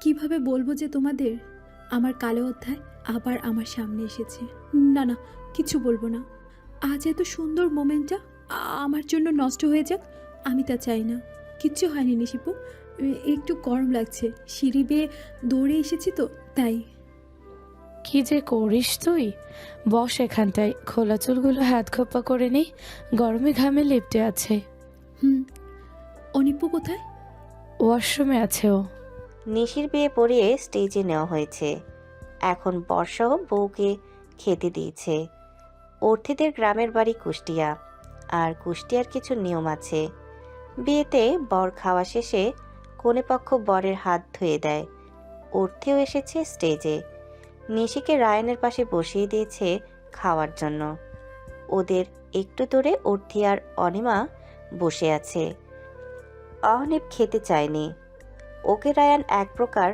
কিভাবে বলবো যে তোমাদের আমার কালো অধ্যায় আবার আমার সামনে এসেছে? না না, কিছু বলবো না। আজ এত সুন্দর মোমেন্টটা আমার জন্য নষ্ট হয়ে যাক, আমি তা চাই না। কিচ্ছু হয়নি নিশিপু, একটু গরম লাগছে, সিঁড়ি বেয়ে দৌড়ে এসেছি তো তাই। কি যে করিস তুই? বস এখানটায়, খোলা চুলগুলো হাত খোপা করে নেই, গরমে ঘামে লেপ্টে আছে। অনিপু কোথায়? ওয়াশরুমে আছে ও। নিশির বিয়ে পড়িয়ে স্টেজে নেওয়া হয়েছে। এখন বর্ষাও বউকে খেতে দিয়েছে। অর্থীদের গ্রামের বাড়ি কুষ্টিয়া, আর কুষ্টিয়ার কিছু নিয়ম আছে। বিয়েতে বর খাওয়া শেষে কনেপক্ষ বরের হাত ধুয়ে দেয়। অর্থীও এসেছে স্টেজে। নিশিকে রায়ানের পাশে বসিয়ে দিয়েছে খাওয়ার জন্য। ওদের একটু দূরে অর্থী আর অনিমা বসে আছে। অহনীপ খেতে চায়নি। ওকে রায়ান এক প্রকার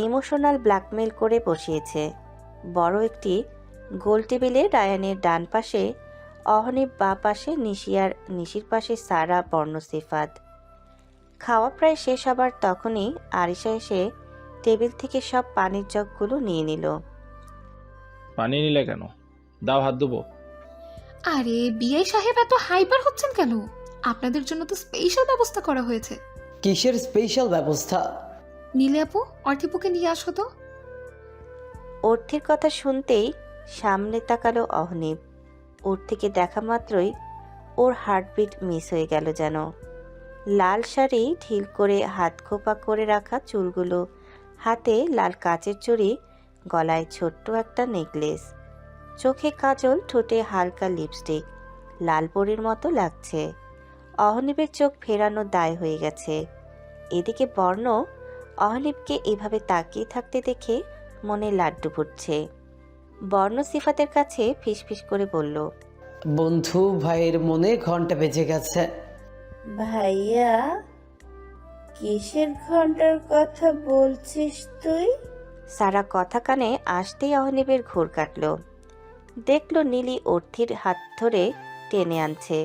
ইমোশনাল ব্ল্যাকমেল করে বসিয়েছে। বড় একটি গোল টেবিলে রায়ানের ডান পাশে অহনীপ, বা পাশে নিশি, আর নিশির পাশে সারা, বর্ণ, সিফাত। খাওয়া প্রায় শেষ হবার তখনই আরিশা এসে টেবিল থেকে সব পানির জগগুলো নিয়ে নিল। পানি নিলে কেন? দাও, হাত ধুবো। আরে বিআই সাহেব এত হাইপার হচ্ছেন কেন? আপনাদের জন্য তো স্পেশাল ব্যবস্থা করা হয়েছে। কিসের স্পেশাল ব্যবস্থা? নীলে আপু, অর্থিপুকে নিয়ে আসো তো। অর্থির কথা শুনতেই সামনে তাকালো অহনীপ। অর্থিকে দেখা মাত্রই ওর হার্টবিট মিস হয়ে গেল যেন। লাল শাড়ি ঢিল করে হাত খোপা করে রাখা চুলগুলো, হাতে লাল কাচের চুড়ি, গলায় ছোট্ট একটা নেকলেস, চোখে কাজল, ঠোঁটে হালকা লিপস্টিক, লাল পরীর মতো লাগছে। অহনীপের চোখ ফেরানো দায় হয়ে গেছে। এদিকে বর্ণ অহনীপকে এভাবে তাকিয়ে থাকতে দেখে মনে লাড্ডু ফুটছে। বর্ণ সিফাতের কাছে ফিসফিস করে বলল, বন্ধু ভাইয়ের মনে ঘন্টা বেজে গেছে। ভাইয়া, কিসের ঘন্টার কথা বলছিস তুই? সারা কথা কানে আসতেই অহনীপের ঘোর কাটল। দেখল নীলি অর্থির হাত ধরে টেনে আনছে।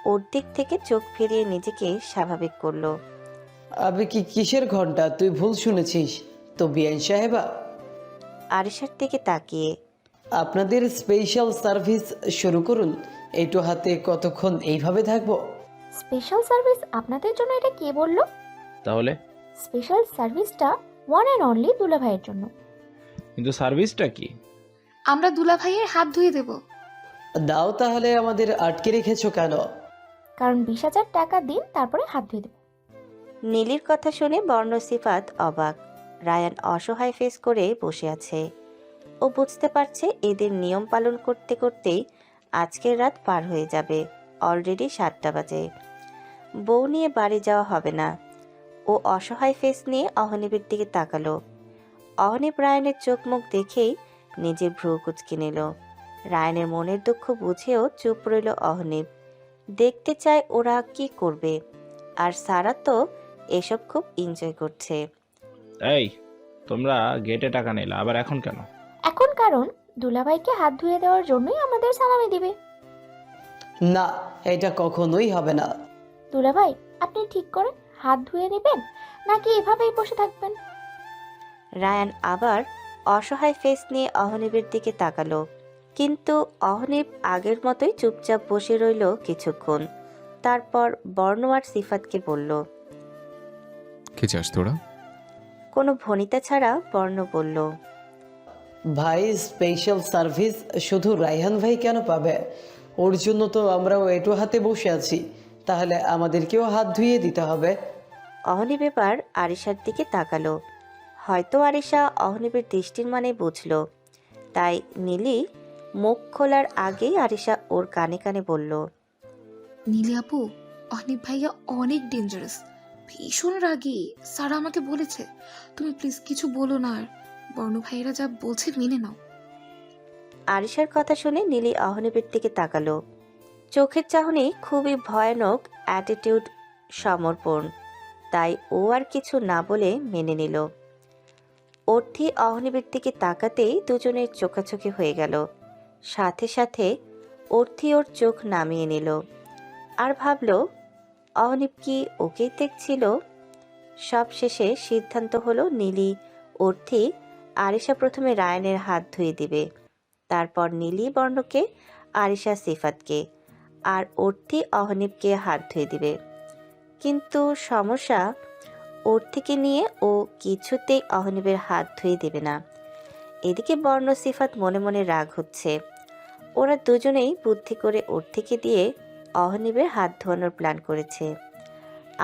ওর দিক থেকে চোখ ফিরিয়ে নিজেকে স্বাভাবিক করল। আবে কিসের ঘন্টা? তুই ভুল শুনেছিস তো বিআইন সাহেবা। আরিশার দিকে তাকিয়ে, আপনাদের স্পেশাল সার্ভিস শুরু করুন। একটু হাতে কতক্ষণ এইভাবে থাকবো? স্পেশাল সার্ভিস আপনাদের জন্য? এটা কে বললো? তাহলে? স্পেশাল সার্ভিসটা ওয়ান অ্যান্ড অনলি দুলা ভাইয়ের জন্য। কিন্তু সার্ভিসটা কি? আমরা দুলা ভাইয়ের হাত ধুয়ে দেব। দাও তাহলে, আমাদের আটকে রেখেছো কেন? কারণ 20,000 টাকা দিন, তারপরে হাত ধুয়ে দেব। নীলির কথা শুনে বর্ণ সিফাত অবাক। রায়ান অসহায় ফেস করে বসে আছে। ও বুঝতে পারছে এদের নিয়ম পালন করতে করতেই আজকের রাত পার হয়ে যাবে। অলরেডি 7টা বাজে। বউ নিয়ে বাড়ি যাওয়া হবে না। ও অসহায় ফেস নিয়ে অহনীপের দিকে তাকালো। অহনীপ রায়ানের চোখ মুখ দেখেই নিজের ভ্রু কুঁচকে নিল। রায়ানের মনের দুঃখ বুঝেও চুপ রইল অহনীপ। দেখতে চায় ওরা কি করবে। আর সারা তো এসব খুব এনজয় করছে। এই, তোমরা গেটে টাকা নিলে, আবার এখন কেন? এখন কারণ দুলা ভাইকে হাত ধুয়ে দেওয়ার জন্যই আমাদের সালামি দিবে। না, এটা কখনোই হবে না। দুলা ভাই, আপনি ঠিক করেন, হাত ধুয়ে নেবেন নাকি এভাবেই বসে থাকবেন? রায়ান আবার অসহায় ফেস নিয়ে অহনীপের দিকে তাকালো, কিন্তু অহনীপ আগের মতোই চুপচাপ বসে রইল কিছুক্ষণ। তারপর বর্ণ আর সিফাতকে বলল, কে চাস তোরা? কোনো ভনিতা ছাড়া বর্ণ বলল, ভাই, স্পেশাল সার্ভিস শুধু রায়হান ভাই কেন পাবে? ওর জন্য তো আমরাও একটু হাতে বসে আছি, তাহলে আমাদেরকেও হাত ধুয়ে দিতে হবে। অহনীপ এবার আরিশার দিকে তাকালো। হয়তো আরিশা অহনীপের দৃষ্টির মানে বুঝল। তাই নীলি মুখ খোলার আগেই আরিশা ওর কানে কানে বলল, নীলে আপু, অহনীপ ভাইয়া অনেক ডেঞ্জারাস, ভীষণ রাগী। সারা আমাকে বলেছে তুমি প্লিজ কিছু বলো না, আর বর্ণ ভাইয়েরা যা বলছে মেনে নাও। আরিশার কথা শুনে নীলি অহনীপের দিকে তাকালো। চোখের চাহনি খুবই ভয়ানক, অ্যাটিটিউড সমর্পণ। তাই ও আর কিছু না বলে মেনে নিল। অর্থী অহনীপের দিকে তাকাতেই দুজনের চোখাচোখি হয়ে গেল। সাথে সাথে অর্থী ওর চোখ নামিয়ে নিল আর ভাবল অহনীপ কি ওকেই দেখছিল? সব শেষে সিদ্ধান্ত হলো নীলি অর্থি আরিশা প্রথমে রায়ানের হাত ধুয়ে দিবে, তারপর নীলি বর্ণকে, আরিশা সিফাতকে, আর অর্থি অহনীপকে হাত ধুয়ে দিবে। কিন্তু সমস্যা, অর্থিকে নিয়ে ও কিছুতেই অহনীপের হাত ধুয়ে দেবে না। এদিকে বর্ণ সিফাত মনে মনে রাগ হচ্ছে। ওরা দুজনেই বুদ্ধি করে অর্থিকে দিয়ে অহনীপের হাত ধোয়ানোর প্ল্যান করেছে,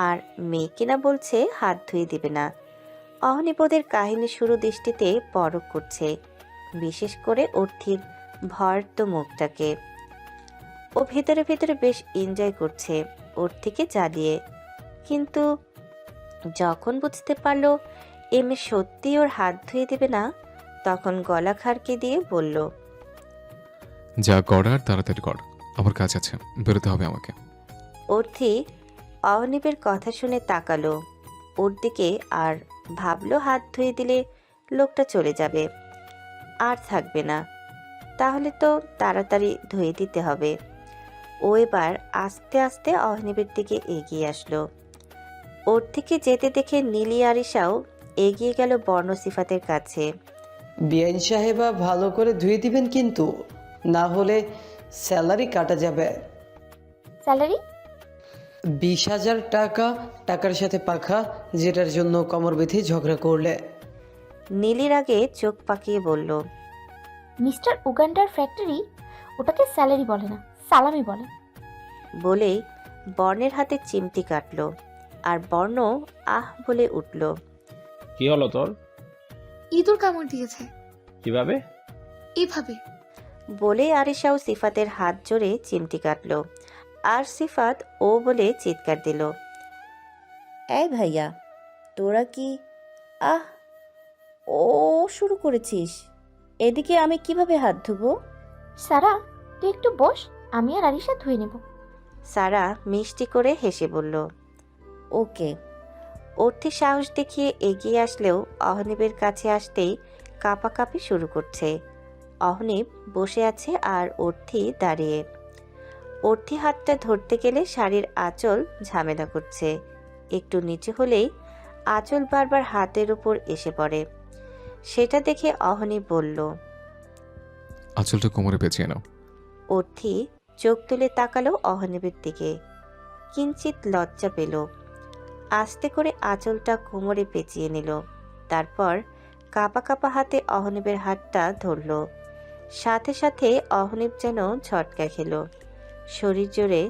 আর মেয়ে কিনা বলছে হাত ধুয়ে দিবে না। অহনীপ ওদের কাহিনী শুরু দৃষ্টিতে পরখ করছে, বিশেষ করে অর্থির ভয়ার্ত মুখটাকে। ও ভেতরে ভেতরে বেশ এনজয় করছে অর্থিকে জ্বালিয়ে। কিন্তু যখন বুঝতে পারলো এ মেয়ে সত্যি ওর হাত ধুয়ে দেবে না, তখন গলা খাড়কে দিয়ে বলল, যা করার তাড়াতাড়ি কর, আমার কাজ আছে, বেরোতে হবে আমাকে। অর্থি অহনীপের কথা শুনে তাকালো ওর দিকে, আর ভাবলো হাত ধুয়ে দিলে লোকটা চলে যাবে, আর থাকবে না। তাহলে তো তাড়াতাড়ি ধুয়ে দিতে হবে। ও এবার আস্তে আস্তে অহনীপের দিকে এগিয়ে আসলো। অর্থিকে যেতে দেখে নীলি আরিশাও এগিয়ে গেল বর্ণ সিফাতের কাছে। বিআইন সাহেবা ভালো করে ধুয়ে দিবেন কিন্তু, না হলে স্যালারি কাটা যাবে। স্যালারি? 20,000 টাকা, টাকার সাথে পাখা, যেটার জন্য কমর বেঁধে ঝগড়া করলে। নীলির আগে চোখ পাকিয়ে বলল, মিস্টার উগান্ডার ফ্যাক্টরি, ওটাকে স্যালারি বলে না, সালামি বলে। বলেই বর্ণের হাতে চিমটি কাটলো, আর বর্ণ আহ বলে উঠল। কি হলো তোর? ইঁদুর কামড় দিয়েছে। কিভাবে? এভাবে। বলে আরিশাও সিফাতের হাত জোরে চিমটি কাটলো, আর সিফাত ও বলে চিৎকার দিল। এই ভাইয়া, তোরা কি আহ ও শুরু করেছিস? এদিকে আমি কিভাবে হাত ধুবো? সারা, তুই একটু বস, আমি আর আরিশা ধুয়ে নেব। সারা মিষ্টি করে হেসে বলল, ওকে। অর্থি সাহস দেখিয়ে এগিয়ে আসলেও অহনীপের কাছে আসতেই কাঁপাকাঁপি শুরু করছে। অহনীপ বসে আছে আর অর্থি দাঁড়িয়ে। অর্থি হাতটা ধরতে গেলে শাড়ির আঁচল ঝামেলা করছে। একটু নিচে হলেই আঁচল বারবার হাতের উপর এসে পড়ে। সেটা দেখে অহনীপ বলল, আঁচলটা কোমরে পেঁচিয়ে নাও। অর্থি চোখ তুলে তাকালো অহনীপের দিকে, কিঞ্চিত লজ্জা পেল। আস্তে করে আঁচলটা কোমরে পেঁচিয়ে নিল, তারপর কাঁপা কাঁপা হাতে অহনীপের হাতটা ধরল। সাথে সাথে অহনীপ যেন ঝটকা খেল, শরীর জুড়ে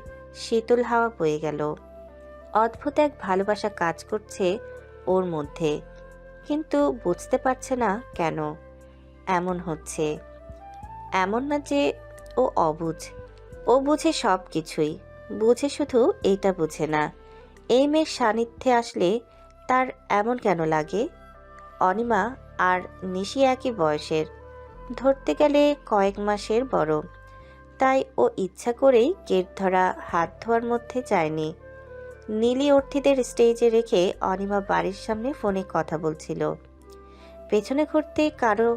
শীতল হাওয়া বয়ে গেল। অদ্ভুত এক ভালোবাসা কাজ করছে ওর মধ্যে, কিন্তু বুঝতে পারছে না কেন এমন হচ্ছে। এমন না যে ও অবুঝ, ও বুঝে সব কিছুই, বুঝে শুধু এটা বুঝে না এই মেয়ের সান্নিধ্যে আসলে তার এমন কেন লাগে। অনিমা আর নিশি একই বয়সের, ধরতে গেলে কয়েক মাসের বড়, তাই ও ইচ্ছা করেই গেট ধরা হাত ধোয়ার মধ্যে যায়নি। নীলি অর্থীদের স্টেজে রেখে অনিমা বাড়ির সামনে ফোনে কথা বলছিল। পেছনে ঘুরতে কারো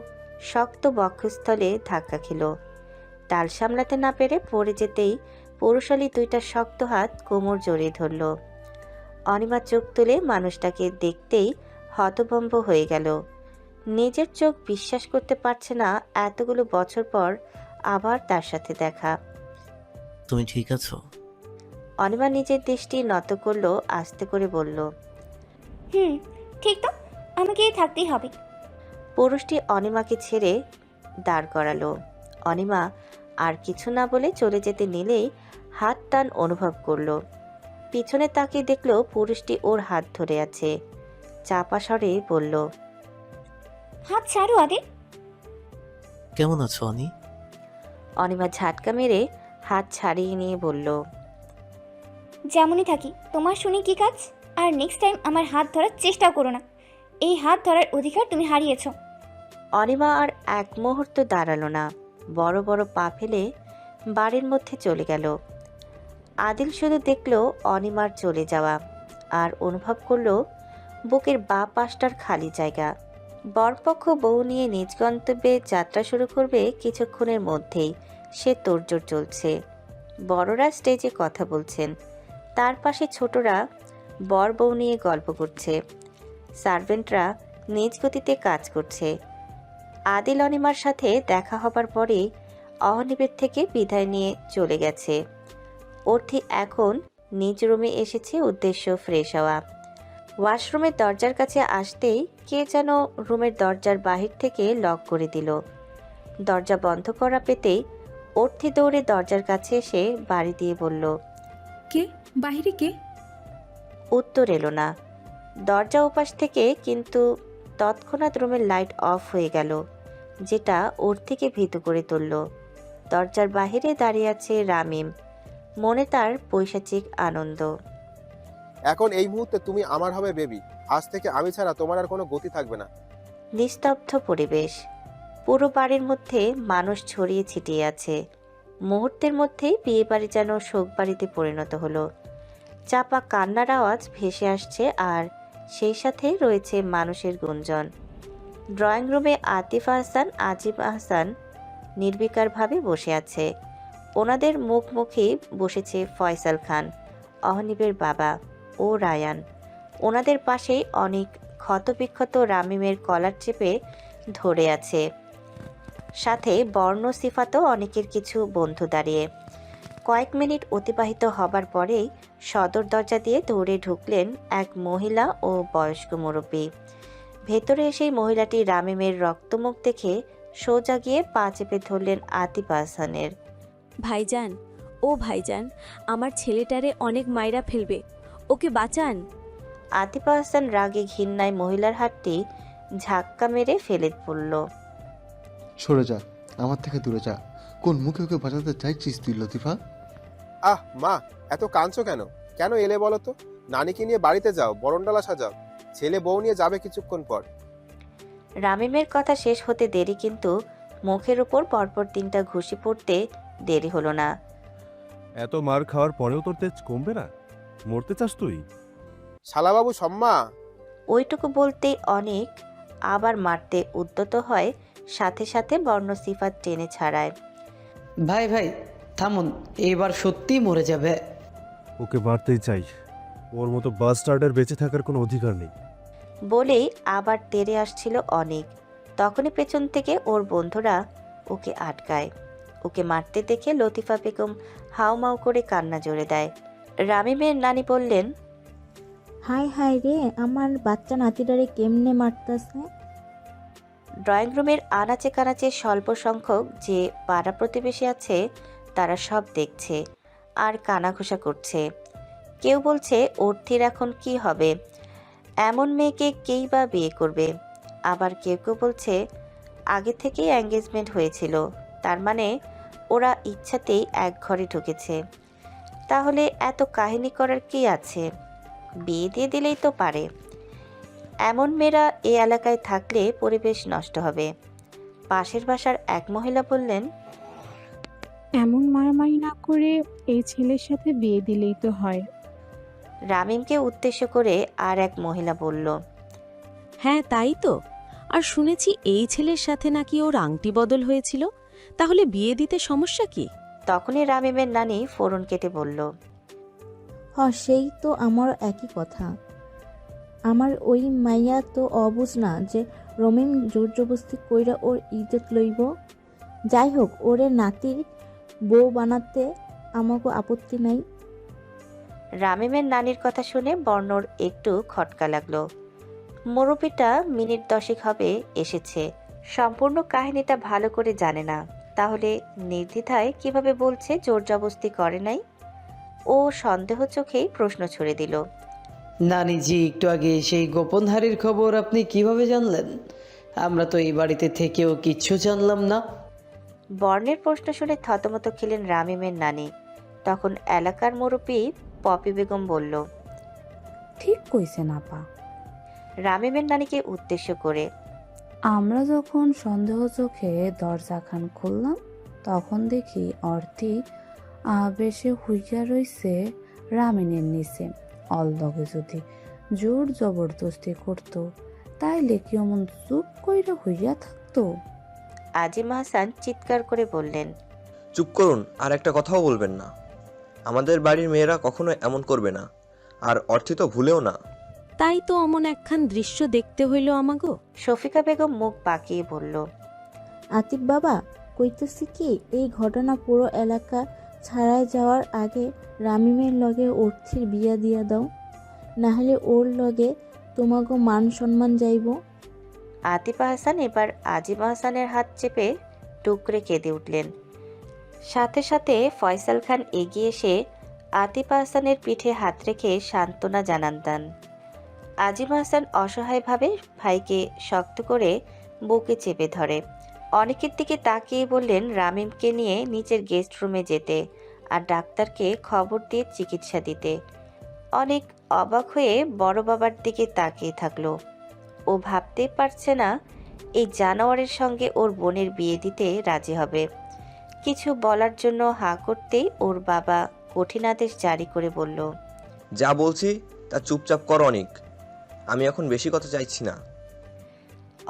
শক্ত বক্ষস্থলে ধাক্কা খেল। তাল সামলাতে না পেরে পড়ে যেতেই পৌরশালী দুইটা শক্ত হাত কোমর জড়িয়ে ধরল। অনিমা চোখ তুলে মানুষটাকে দেখতেই হতভম্ব হয়ে গেল। নিজের চোখ বিশ্বাস করতে পারছে না এতগুলো বছর পর আবার তার সাথে দেখা। তুমি ঠিক আছো? অনিমা নিজের দৃষ্টি নত করলো, আস্তে করে বলল, ঠিক তো, আমাকে থাকতেই হবে। পুরুষটি অনিমাকে ছেড়ে দাঁড় করালো। অনিমা আর কিছু না বলে চলে যেতে নিলেই হাত টান অনুভব করলো। পিছনে তাকিয়ে দেখলো পুরুষটি ওর হাত ধরে আছে। চাপা স্বরে বলল, হাত ছাড়ো আদে। কেমন আছো অনি? অনিমা ঝাটকা মেরে হাত ছাড়িয়ে নিয়ে বলল, যেমনই থাকি, তোমার শুনি কি কাজ? আর নেক্সট টাইম আমার হাত ধরার চেষ্টাও করো না, এই হাত ধরার অধিকার তুমি হারিয়েছো। অনিমা আর এক মুহূর্ত দাঁড়ালো না, বড় বড় পা ফেলে বাড়ির মধ্যে চলে গেল। আদিল শুধু দেখলো অনিমার চলে যাওয়া, আর অনুভব করলো বুকের বাঁ পাশটার খালি জায়গা। বরপক্ষ বউ নিয়ে নিজ গন্তব্যে যাত্রা শুরু করবে কিছুক্ষণের মধ্যেই, সে তোড়জোড় চলছে। বড়রা স্টেজে কথা বলছেন, তার পাশে ছোটরা বর বউ নিয়ে গল্প করছে। সার্ভেন্টরা নিজ গতিতে কাজ করছে। আদিল অনিমার সাথে দেখা হবার পরেই অহনিবের থেকে বিদায় নিয়ে চলে গেছে। অর্থি এখন নিজ রুমে এসেছে, উদ্দেশ্য ফ্রেশ হওয়া। ওয়াশরুমের দরজার কাছে আসতেই কে যেন রুমের দরজার বাহির থেকে লক করে দিল। দরজা বন্ধ করা পেতেই অর্থি দৌড়ে দরজার কাছে এসে বাড়ি দিয়ে বলল, কে বাইরে কে? উত্তর এলো না। দরজা ওপাশ থেকে কিন্তু তৎক্ষণাৎ রুমের লাইট অফ হয়ে গেল, যেটা অর্থিকে ভীতু করে তুলল। দরজার বাহিরে দাঁড়িয়ে আছে রামিম, মনে তার পৈশাচিক আনন্দ। এখন এই মুহূর্তে তুমি আমার হবে বেবি। আজ থেকে আমি ছাড়া তোমার আর কোনো গতি থাকবে না। নিস্তব্ধ পরিবেশ, পুরো বাড়ির মধ্যে মানুষ ছড়িয়ে ছিটিয়ে আছে। মুহূর্তের মধ্যেই বিয়ে বাড়ি যেন শোক বাড়িতে পরিণত হলো। চাপা কান্নার আওয়াজ ভেসে আসছে, আর সেই সাথে রয়েছে মানুষের গুঞ্জন। ড্রয়িং রুমে আতিফ আহসান, আজিব আহসান নির্বিকারভাবে বসে আছে। ওনাদের মুখোমুখি বসেছে ফয়সাল খান, অহনিবের বাবা, ও রায়ান। ওনাদের পাশেই অনেক ক্ষতবিক্ষত রামিমের কলার চেপে ধরে আছে। সাথে বর্ণ সিফাতও অনেকের কিছু বন্ধু দাঁড়িয়ে। কয়েক মিনিট অতিবাহিত হবার পরেই সদর দরজা দিয়ে দৌড়ে ঢুকলেন এক মহিলা ও বয়স্ক মুরব্বী। ভেতরে এসেই মহিলাটি রামিমের রক্তমুখ দেখে সোজা গিয়ে পা চেপে ধরলেন আতিফ আহসানের। ভাইজান, ও ভাইজান, আমার ছেলেটারে অনেক মাইরা ফেলবে, ওকে বাঁচান। আতিফ আহসান রাগে ঘৃণায় মহিলার হাতটি ঝাক্কা মেরে ফেলে পড়ল। সরে যা, আমার থেকে দূরে যা। কোন মুখে ওকে বাঁচাতে চাইছিস তুই লতিফা? আহ মা, এত কাঁদছো কেন? কেন এলে বলো তো? নানিকে নিয়ে বাড়িতে যাও, বরণডালা সাজাও। ছেলে বউ নিয়ে যাবে কিছুক্ষণ পর। রামিমের কথা শেষ হতে দেরি, কিন্তু মুখের উপর পরপর 3টা ঘুষি পড়তে দেরি হলো না। এত মার খাওয়ার পরেও তোর তেজ কমবে না? মরতে চাস তুই? শালাবাবু সম্মা। ওইটুকু বলতেই অনেক আবার মারতে উদ্যত হয়, সাথে সাথে বর্ণ সিফাত টেনে ছাড়ায়। ভাই ভাই থামুন, এবার সত্যিই মরে যাবে। ওকে মারতেই চাই। ওর মতো বাস্টার্ডের বেঁচে থাকার কোনো অধিকার নেই। বলেই আবার তেড়ে আসছিল অনেক। তখনই পেছন থেকে ওর বন্ধুরা ওকে আটকায়। ওকে মারতে দেখে লতিফা বেগম হাউমাউ করে কান্না জোরে দেয়। রামিমের নানি বললেন, হায় হায় রে, আমার বাচ্চা নাতিটারে কেমনে মারতাছে। ড্রয়িং রুমের আনাচে কানাচে স্বল্প সংখ্যক যে পাড়া প্রতিবেশী আছে তারা সব দেখছে আর কানাঘুষা করছে। কেউ বলছে অর্থির এখন কি হবে, এমন মেয়েকে কেই বা বিয়ে করবে। আবার কেউ কেউ বলছে আগে থেকেই এঙ্গেজমেন্ট হয়েছিল, তার মানে ওরা ইচ্ছাতেই এক ঘরে ঢুকেছে। তাহলে এত কাহিনী করার কি আছে, বিয়ে দিয়ে দিলেই তো পারে। এমন মেয়েরা এই এলাকায় থাকলে পরিবেশ নষ্ট হবে। পাশের বাসার এক মহিলা বললেন, এমন মারামারি না করে এই ছেলের সাথে বিয়ে দিলেই তো হয়। রামিমকে উদ্দেশ্য করে আর এক মহিলা বলল, হ্যাঁ তাই তো, আর শুনেছি এই ছেলের সাথে নাকি ওর আংটি বদল হয়েছিল, তাহলে বিয়ে দিতে সমস্যা কি? তখনই রামিমের নানি ফোরন কেটে বলল, সেই তো আমার একই কথা। আমার ওই মাইয়া তো অবুঝ না যে রমিম জোর জবস্তি কইরা ওর ইজ্জত লইব। যাই হোক, ওরে নাতির বউ বানাতে আমাকে আপত্তি নাই। রামিমের নানির কথা শুনে বর্ণর একটু খটকা লাগলো। মুরব্বিটা মিনিট 10 হবে এসেছে, সম্পূর্ণ কাহিনীটা ভালো করে জানে না, তাহলে নির্দ্বিধায় কিভাবে বলছে জোর জবস্তি করে নাই। ও সন্দেহ চোখেই প্রশ্ন ছুড়ে দিল, নানিজি, একটু আগে সেই গোপনহারির খবর আপনি কিভাবে জানলেন? আমরা তো এই বাড়িতে থেকেও কিচ্ছু জানলাম না। বর্ণের প্রশ্ন শুনে থতমত খেলেন রামিমের নানি। তখন এলাকার মুরব্বী পপি বেগম বলল, ঠিক কইছেন আপা। রামিমের নানিকে উদ্দেশ্য করে, আমরা যখন সন্দেহ চোখে দরজাখান খুললাম তখন দেখি অর্থী বেশে হুইয়া রইছে রামিনের নিচে। অলদগে যদি জোর জবরদস্তি করতো তাইলে কি অমন চুপ কইরা হইয়া থাকতো? আজিম হাসান চিৎকার করে বললেন, চুপ করুন, আর একটা কথাও বলবেন না। আমাদের বাড়ির মেয়েরা কখনো এমন করবে না, আর অর্থে তো ভুলেও না। তাই তো অমন একখান দৃশ্য দেখতে হইল আমাগো। শফিকা বেগম মুখ বাঁকিয়ে বলল, আতিফ বাবা, কইতেছি কি, এই ঘটনা পুরো এলাকা ছাড়াই যাওয়ার আগে রামিমের লগে অর্থির বিয়া দিয়া দাও, নাহলে ওর লগে তোমাকে মান সম্মান যাইব। আতিফা হাসান এবার আজিমা হাসানের হাত চেপে টুকরে কেঁদে উঠলেন। সাথে সাথে ফয়সাল খান এগিয়ে এসে আতিফা হাসানের পিঠে হাত রেখে সান্ত্বনা জানান দেন। আজিমা হাসান অসহায়ভাবে ভাইকে শক্ত করে বুকে চেপে ধরে। অনেকের দিকে তাকিয়ে বললেন রামিমকে নিয়ে নিচের গেস্ট রুমে যেতে আর ডাক্তারকে খবর দিয়ে চিকিৎসা দিতে। অনেক অবাক হয়ে বড় বাবার দিকে তাকিয়ে থাকলো। ও ভাবতেই পারছে না এই জানোয়ারের সঙ্গে ওর বোনের বিয়ে দিতে রাজি হবে। কিছু বলার জন্য হাঁ করতেই ওর বাবা কঠিন আদেশ জারি করে বলল, যা বলছি তা চুপচাপ কর অনিক, আমি এখন বেশি কথা চাইছি না।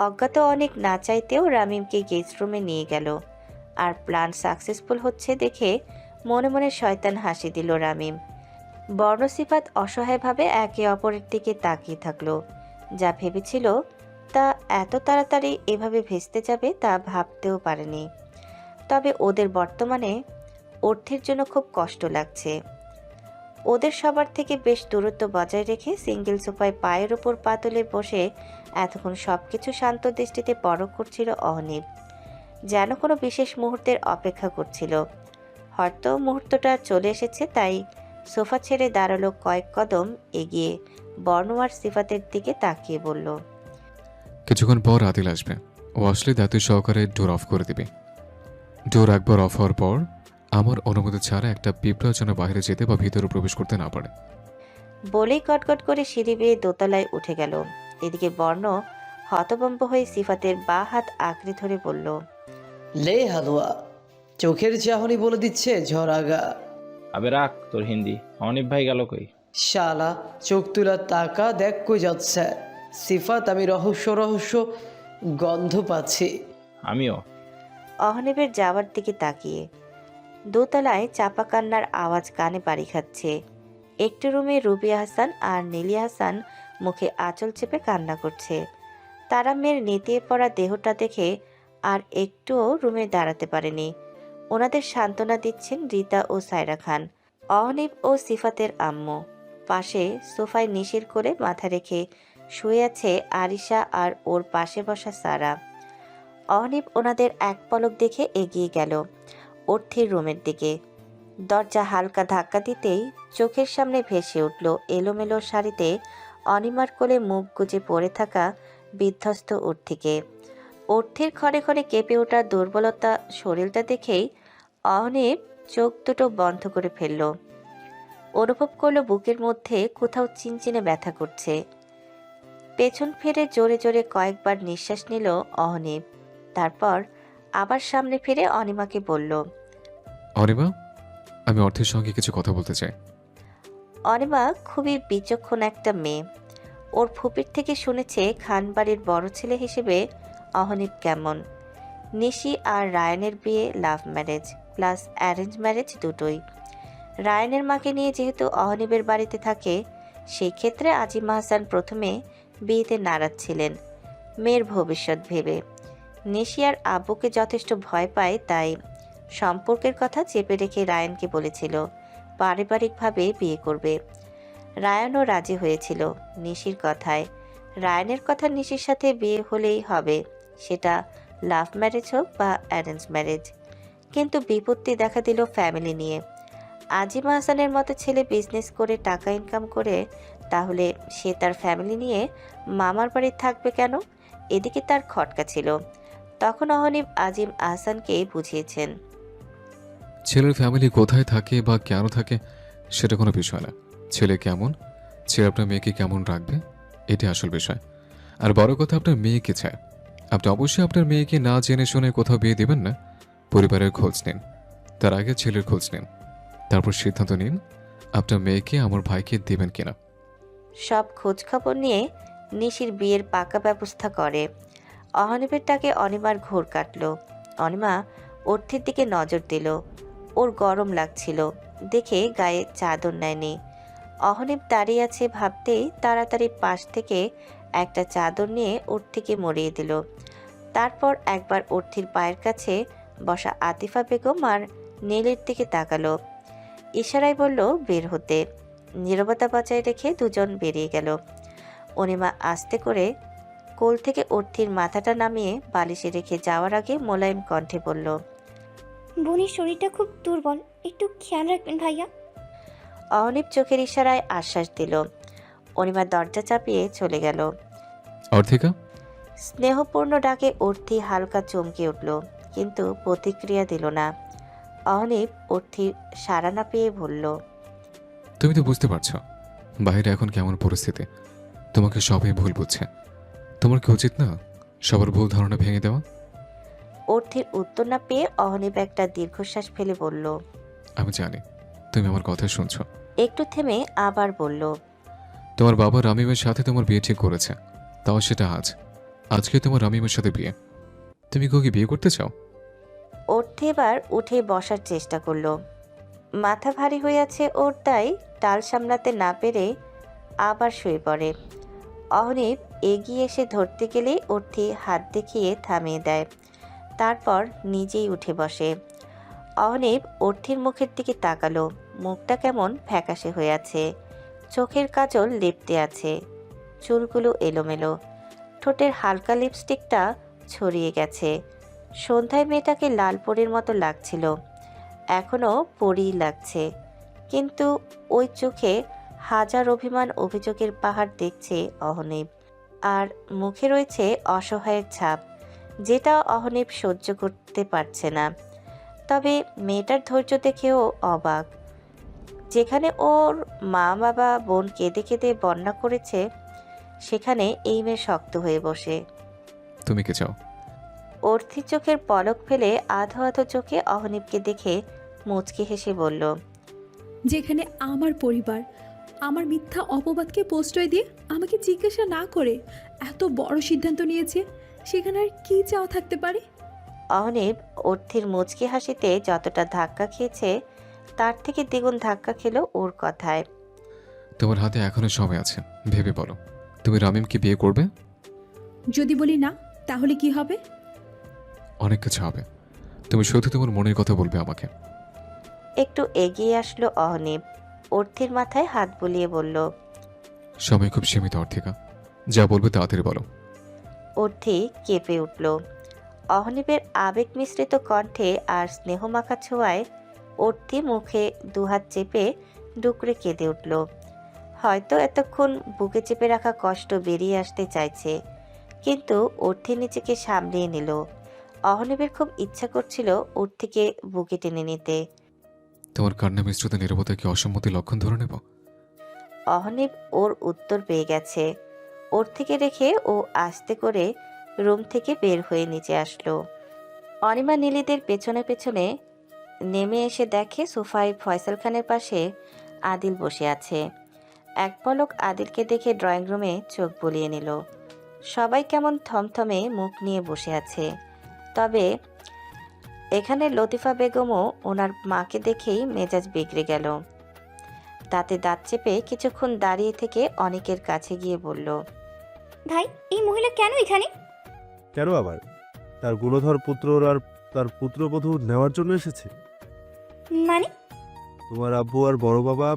অজ্ঞাত অনেক না চাইতেও রামিমকে গেস্ট রুমে নিয়ে গেল। আর প্ল্যান সাকসেসফুল হচ্ছে দেখে মনে মনে শয়তান হাসি দিল রামিম। বর্ণসিফাত অসহায়ভাবে একে অপরের দিকে তাকিয়ে থাকলো। যা ভেবেছিল তা এত তাড়াতাড়ি এভাবে ভেস্তে যাবে তা ভাবতেও পারেনি। তবে ওদের বর্তমানে অর্থের জন্য খুব কষ্ট লাগছে। ওদের সবার থেকে বেশ দূরত্ব বজায় রেখে সিঙ্গেল সোফায় পায়ের ওপর পা তুলে বসে এতক্ষণ সবকিছু শান্ত দৃষ্টিতে পরখ করছিল অহনীপ, যেন কোনো বিশেষ মুহূর্তের অপেক্ষা করছিল। হয়তো মুহূর্তটা চলে এসেছে, তাই সোফা ছেড়ে দাঁড়ালো কয়েক কদম এগিয়ে বর্ণ আর সিফাতের দিকে তাকিয়ে বলল, কিছুক্ষণ পর আদিল আসবে। ও আসলে দায়িত্ব সহকারে ডোর অফ করে দিবে। ডোর একবার অফ হওয়ার পর আমার অনুমতি ছাড়া একটা পিঁপড়া যেন বাইরে যেতে বা ভিতরে প্রবেশ করতে না পারে। বলেই কটকট করে সিঁড়ি বেয়ে দোতলায় উঠে গেল। এদিকে বর্ণ হতভম্ব হয়ে সিফাতের বা হাত আঁকড়ে ধরে বলল, লে হালুয়া, চোখের চাহনি বলে দিচ্ছে ঝড় আগা। আবে রাখ তোর হিন্দি, অনিক ভাই গেল কই? শালা, চোখ তুলা তাকা, দেখ কই যাচ্ছে। সিফাত, আমি রহস্য রহস্য গন্ধ পাচ্ছি। আমিও। অহনীপের যাওয়ার দিকে তাকিয়ে দোতলায় চাপা কান্নার আওয়াজ কানে বাড়ি খাচ্ছে। একটু রুমে রুবিয়া হাসান আর নীলিয়া হাসান মুখে আঁচল চেপে কান্না করছে। তারা মেয়ের নেতিয়ে পড়া দেহটা দেখে আর একটুও রুমে দাঁড়াতে পারেনি। ওনাদের সান্ত্বনা দিচ্ছেন রীতা ও সায়রা খান, অহনীপ ও সিফাতের আম্মু। পাশে সোফায় নিশির করে মাথা রেখে শুয়ে আছে আরিশা আর ওর পাশে বসা সারা। অহনীপ ওনাদের এক পলক দেখে এগিয়ে গেল অর্থির রুমের দিকে। দরজা হালকা ধাক্কা দিতেই চোখের সামনে ভেসে উঠল এলোমেলো শাড়িতে অনিমার কোলে মুখ গুজে পড়ে থাকা বিধ্বস্ত অর্থিকে। অর্থির ক্ষণে ক্ষণে কেঁপে ওঠা দুর্বলতা শরীরটা দেখেই অহনীপ চোখ দুটো বন্ধ করে ফেলল। অনুভব করলো বুকের মধ্যে কোথাও চিনচিনে ব্যথা করছে। পেছন ফিরে জোরে জোরে কয়েকবার নিঃশ্বাস নিল অহনীপ। তারপর আবার সামনে ফিরে অনিমাকে বলল, অনিমা, আমি অর্থের সঙ্গে কিছু কথা বলতে চাই। অনিমা খুবই বিচক্ষণ একটা মেয়ে। ওর ফুপির থেকে শুনেছে খানবাড়ির বড় ছেলে হিসেবে অহনীপ কেমন। নিশি আর রায়ানের বিয়ে love marriage plus arrange marriage দুটোই। রায়ানের মাকে নিয়ে যেহেতু অহনীপের বাড়িতে থাকে, সেই ক্ষেত্রে আজিমা হাসান প্রথমে বিয়েতে নারাজ ছিলেন মেয়ের ভবিষ্যৎ ভেবে। নিশি আর আব্বুকে যথেষ্ট ভয় পায়, তাই সম্পর্কের কথা চেপে রেখে রায়ানকে বলেছিল পারিবারিকভাবে বিয়ে করবে। রায়ানও রাজি হয়েছিল নিশির কথায়। রায়ানের কথা নিশির সাথে বিয়ে হলেই হবে, সেটা লাভ ম্যারেজ হোক বা অ্যারেঞ্জ ম্যারেজ। কিন্তু বিপত্তি দেখা দিল ফ্যামিলি নিয়ে। আজিমা হাসানের মতো ছেলে বিজনেস করে টাকা ইনকাম করে, তাহলে সে তার ফ্যামিলি নিয়ে মামার বাড়ি থাকবে কেন? এদিকে তার খটকা ছিল। তখন অহনীপ আজিম আহসানকে বুঝিয়েছেন, ছেলের ফ্যামিলি কোথায় থাকে বা কেন থাকে সেটা কোনো বিষয় না। ছেলে কেমন, ছেলে আপনার মেয়েকে কেমন রাখবে, এটি আসল বিষয়। আর বড় কথা, আপনার মেয়েকে চায়। আপনি অবশ্যই আপনার মেয়েকে না জেনে শুনে কোথাও বিয়ে দেবেন না। পরিবারের খোঁজ নিন, তার আগে ছেলের খোঁজ নিন, তারপর সিদ্ধান্ত নিন আপনার মেয়েকে আমার ভাইকে দেবেন কিনা। সব খোঁজ খবর নিয়ে নিশির বিয়ের পাকা ব্যবস্থা করে। অহনীপের ডাকে অনিমার ঘোর কাটল। অনিমা অর্থের দিকে নজর দিল। ওর গরম লাগছিল, দেখে গায়ে চাদর নেয়নি। অহনীপ দাঁড়িয়ে আছে ভাবতেই তাড়াতাড়ি পাশ থেকে একটা চাদর নিয়ে অর্থিকে মরিয়ে দিল। তারপর একবার অর্থির পায়ের কাছে বসা আতিফা বেগম আর নীলের দিকে তাকালো। ইশারায় বলল বের হতে। নীরবতা বজায় রেখে দুজন বেরিয়ে গেল। অনিমা আস্তে করে কোল থেকে অর্থির মাথাটা নামিয়ে বালিশে রেখে যাওয়ার আগে মোলায়েম কণ্ঠে বলল, বোনের শরীরটা খুব দুর্বল, একটু খেয়াল রাখবেন ভাইয়া। অহনীপ চোখের ইশারায় আশ্বাস দিল। অনিমা দরজা চাপিয়ে চলে গেল। অর্থিকা, স্নেহপূর্ণ ডাকে অর্থি হালকা চমকে উঠল, কিন্তু প্রতিক্রিয়া দিল না। অহনীপ অর্থির সাড়া না পেয়ে বলল, তুমি তো বুঝতে পারছো বাইরে এখন কেমন পরিস্থিতি। তোমাকে সবাই ভুল বুঝছে। তোমার কি উচিত না সবার ভুল ধারণা ভেঙে দেওয়া? অর্থির উত্তর না পেয়ে অহনীপ একটা দীর্ঘশ্বাস ফেলে বলল, আমি জানি তুমি আমার কথা শুনছো। একটু থেমে আবার বলল, তোমার বাবা রামিমের সাথে তোমার বিয়ে ঠিক করেছে, তাও সেটা আজকে তোমার রামিমের সাথে বিয়ে। তুমি কাউকে বিয়ে করতে চাও? অর্থি এবার উঠে বসার চেষ্টা করলো। মাথা ভারী হয়ে আছে ওর, তাই টাল সামলাতে না পেরে আবার শুয়ে পড়ে। অহনীপ এগিয়ে এসে ধরতে গেলেই অর্থি হাত দেখিয়ে থামিয়ে দেয়। তারপর নিজেই উঠে বসে। অহনীপ অর্থির মুখের দিকে তাকালো। মুখটা কেমন ফ্যাকাশে হয়ে আছে, চোখের কাজল লেপ্টে আছে, চুলগুলো এলোমেলো, ঠোঁটের হালকা লিপস্টিকটা ছড়িয়ে গেছে। সন্ধ্যায় মেয়েটাকে লাল পরীর মতো লাগছিল, এখনও পরীই লাগছে, কিন্তু ওই চোখে হাজার অভিমান অভিযোগের পাহাড় দেখছে অহনীপ। আর মুখে রয়েছে অসহায়ের ছাপ, যেটা অহনীপ সহ্য করতে পারছে না। তবে মেয়েটার ধৈর্য দেখেও অবাক। যেখানে ওর মা বাবা বোন কেঁদে কেঁদে বন্যা করেছে, সেখানে এই মেয়ে শক্ত হয়ে বসে। তুমি কি চাও? অর্থি চোখের পলক ফেলে আধো আধো চোখে অহনীপকে দেখে মুচকি হেসে বলল, যেখানে আমার পরিবার আমার মিথ্যা অপবাদকে প্রশ্রয় দিয়ে আমাকে জিজ্ঞাসা না করে এত বড় সিদ্ধান্ত নিয়েছে, সেখানে আর কি চাওয়া থাকতে পারে? অহনীপ অর্থির মুচকি হাসিতে যতটা ধাক্কা খেয়েছে, তার থেকে দ্বিগুণ ধাক্কা খেলো ওর কথায়। তোমার হাতে এখনো সময় আছে, ভেবে বলো তুমি রামিমকে বিয়ে করবে? যদি বলি না, তাহলে কি হবে? অনেক কিছু হবে। তুমি শুধু তোমার মনের কথা বলবে আমাকে। একটু এগিয়ে আসলো অহনীপ, অর্থির মাথায় হাত বুলিয়ে বলল, সময় খুব সীমিত অর্থিকা, যা বলবে তাড়াতাড়ি বলো। অর্থি কেঁপে উঠল। অহনীপের আবেগ মিশ্রিত কণ্ঠে আর স্নেহমাখা ছোঁয়ায় অর্থি মুখে দুহাত চেপে ডুকরে কেঁদে উঠল। হয়তো এতক্ষণ বুকে চেপে রাখা কষ্ট বেরিয়ে আসতে চাইছে, কিন্তু অর্থি নিজেকে সামলিয়ে নিল। অহনীপের খুব ইচ্ছা করছিল অর্থিকে বুকে টেনে নিতে। তোমার কান্না মিশ্রিত নীরবতা কি অসম্মতি লক্ষণ ধরে নেব? অহনীপ ওর উত্তর পেয়ে গেছে। অর্থিকে রেখে ও আস্তে করে রুম থেকে বের হয়ে নিচে আসলো। অনিমা নীলিদের পেছনে পেছনে নেমে এসে দেখে সোফায় ফয়সাল খানের পাশে আদিল বসে আছে। এক পলক আদিলকে দেখে ড্রয়িং রুমে চোখ বুলিয়ে নিল। সবাই কেমন থমথমে মুখ নিয়ে বসে আছে। তবে এখানে লতিফা বেগমও ওনার মাকে দেখেই মেজাজ বিগড়ে গেল। তাতে দাঁত চেপে কিছুক্ষণ দাঁড়িয়ে থেকে অনেকের কাছে গিয়ে বলল, ভাই, এই মহিলা কেন এখানে? কেন আবার? তার গুণধর পুত্র আর তার পুত্রবধূ নেওয়ার জন্য এসেছে। মানে? তোমার আব্বু আর বড় বাবা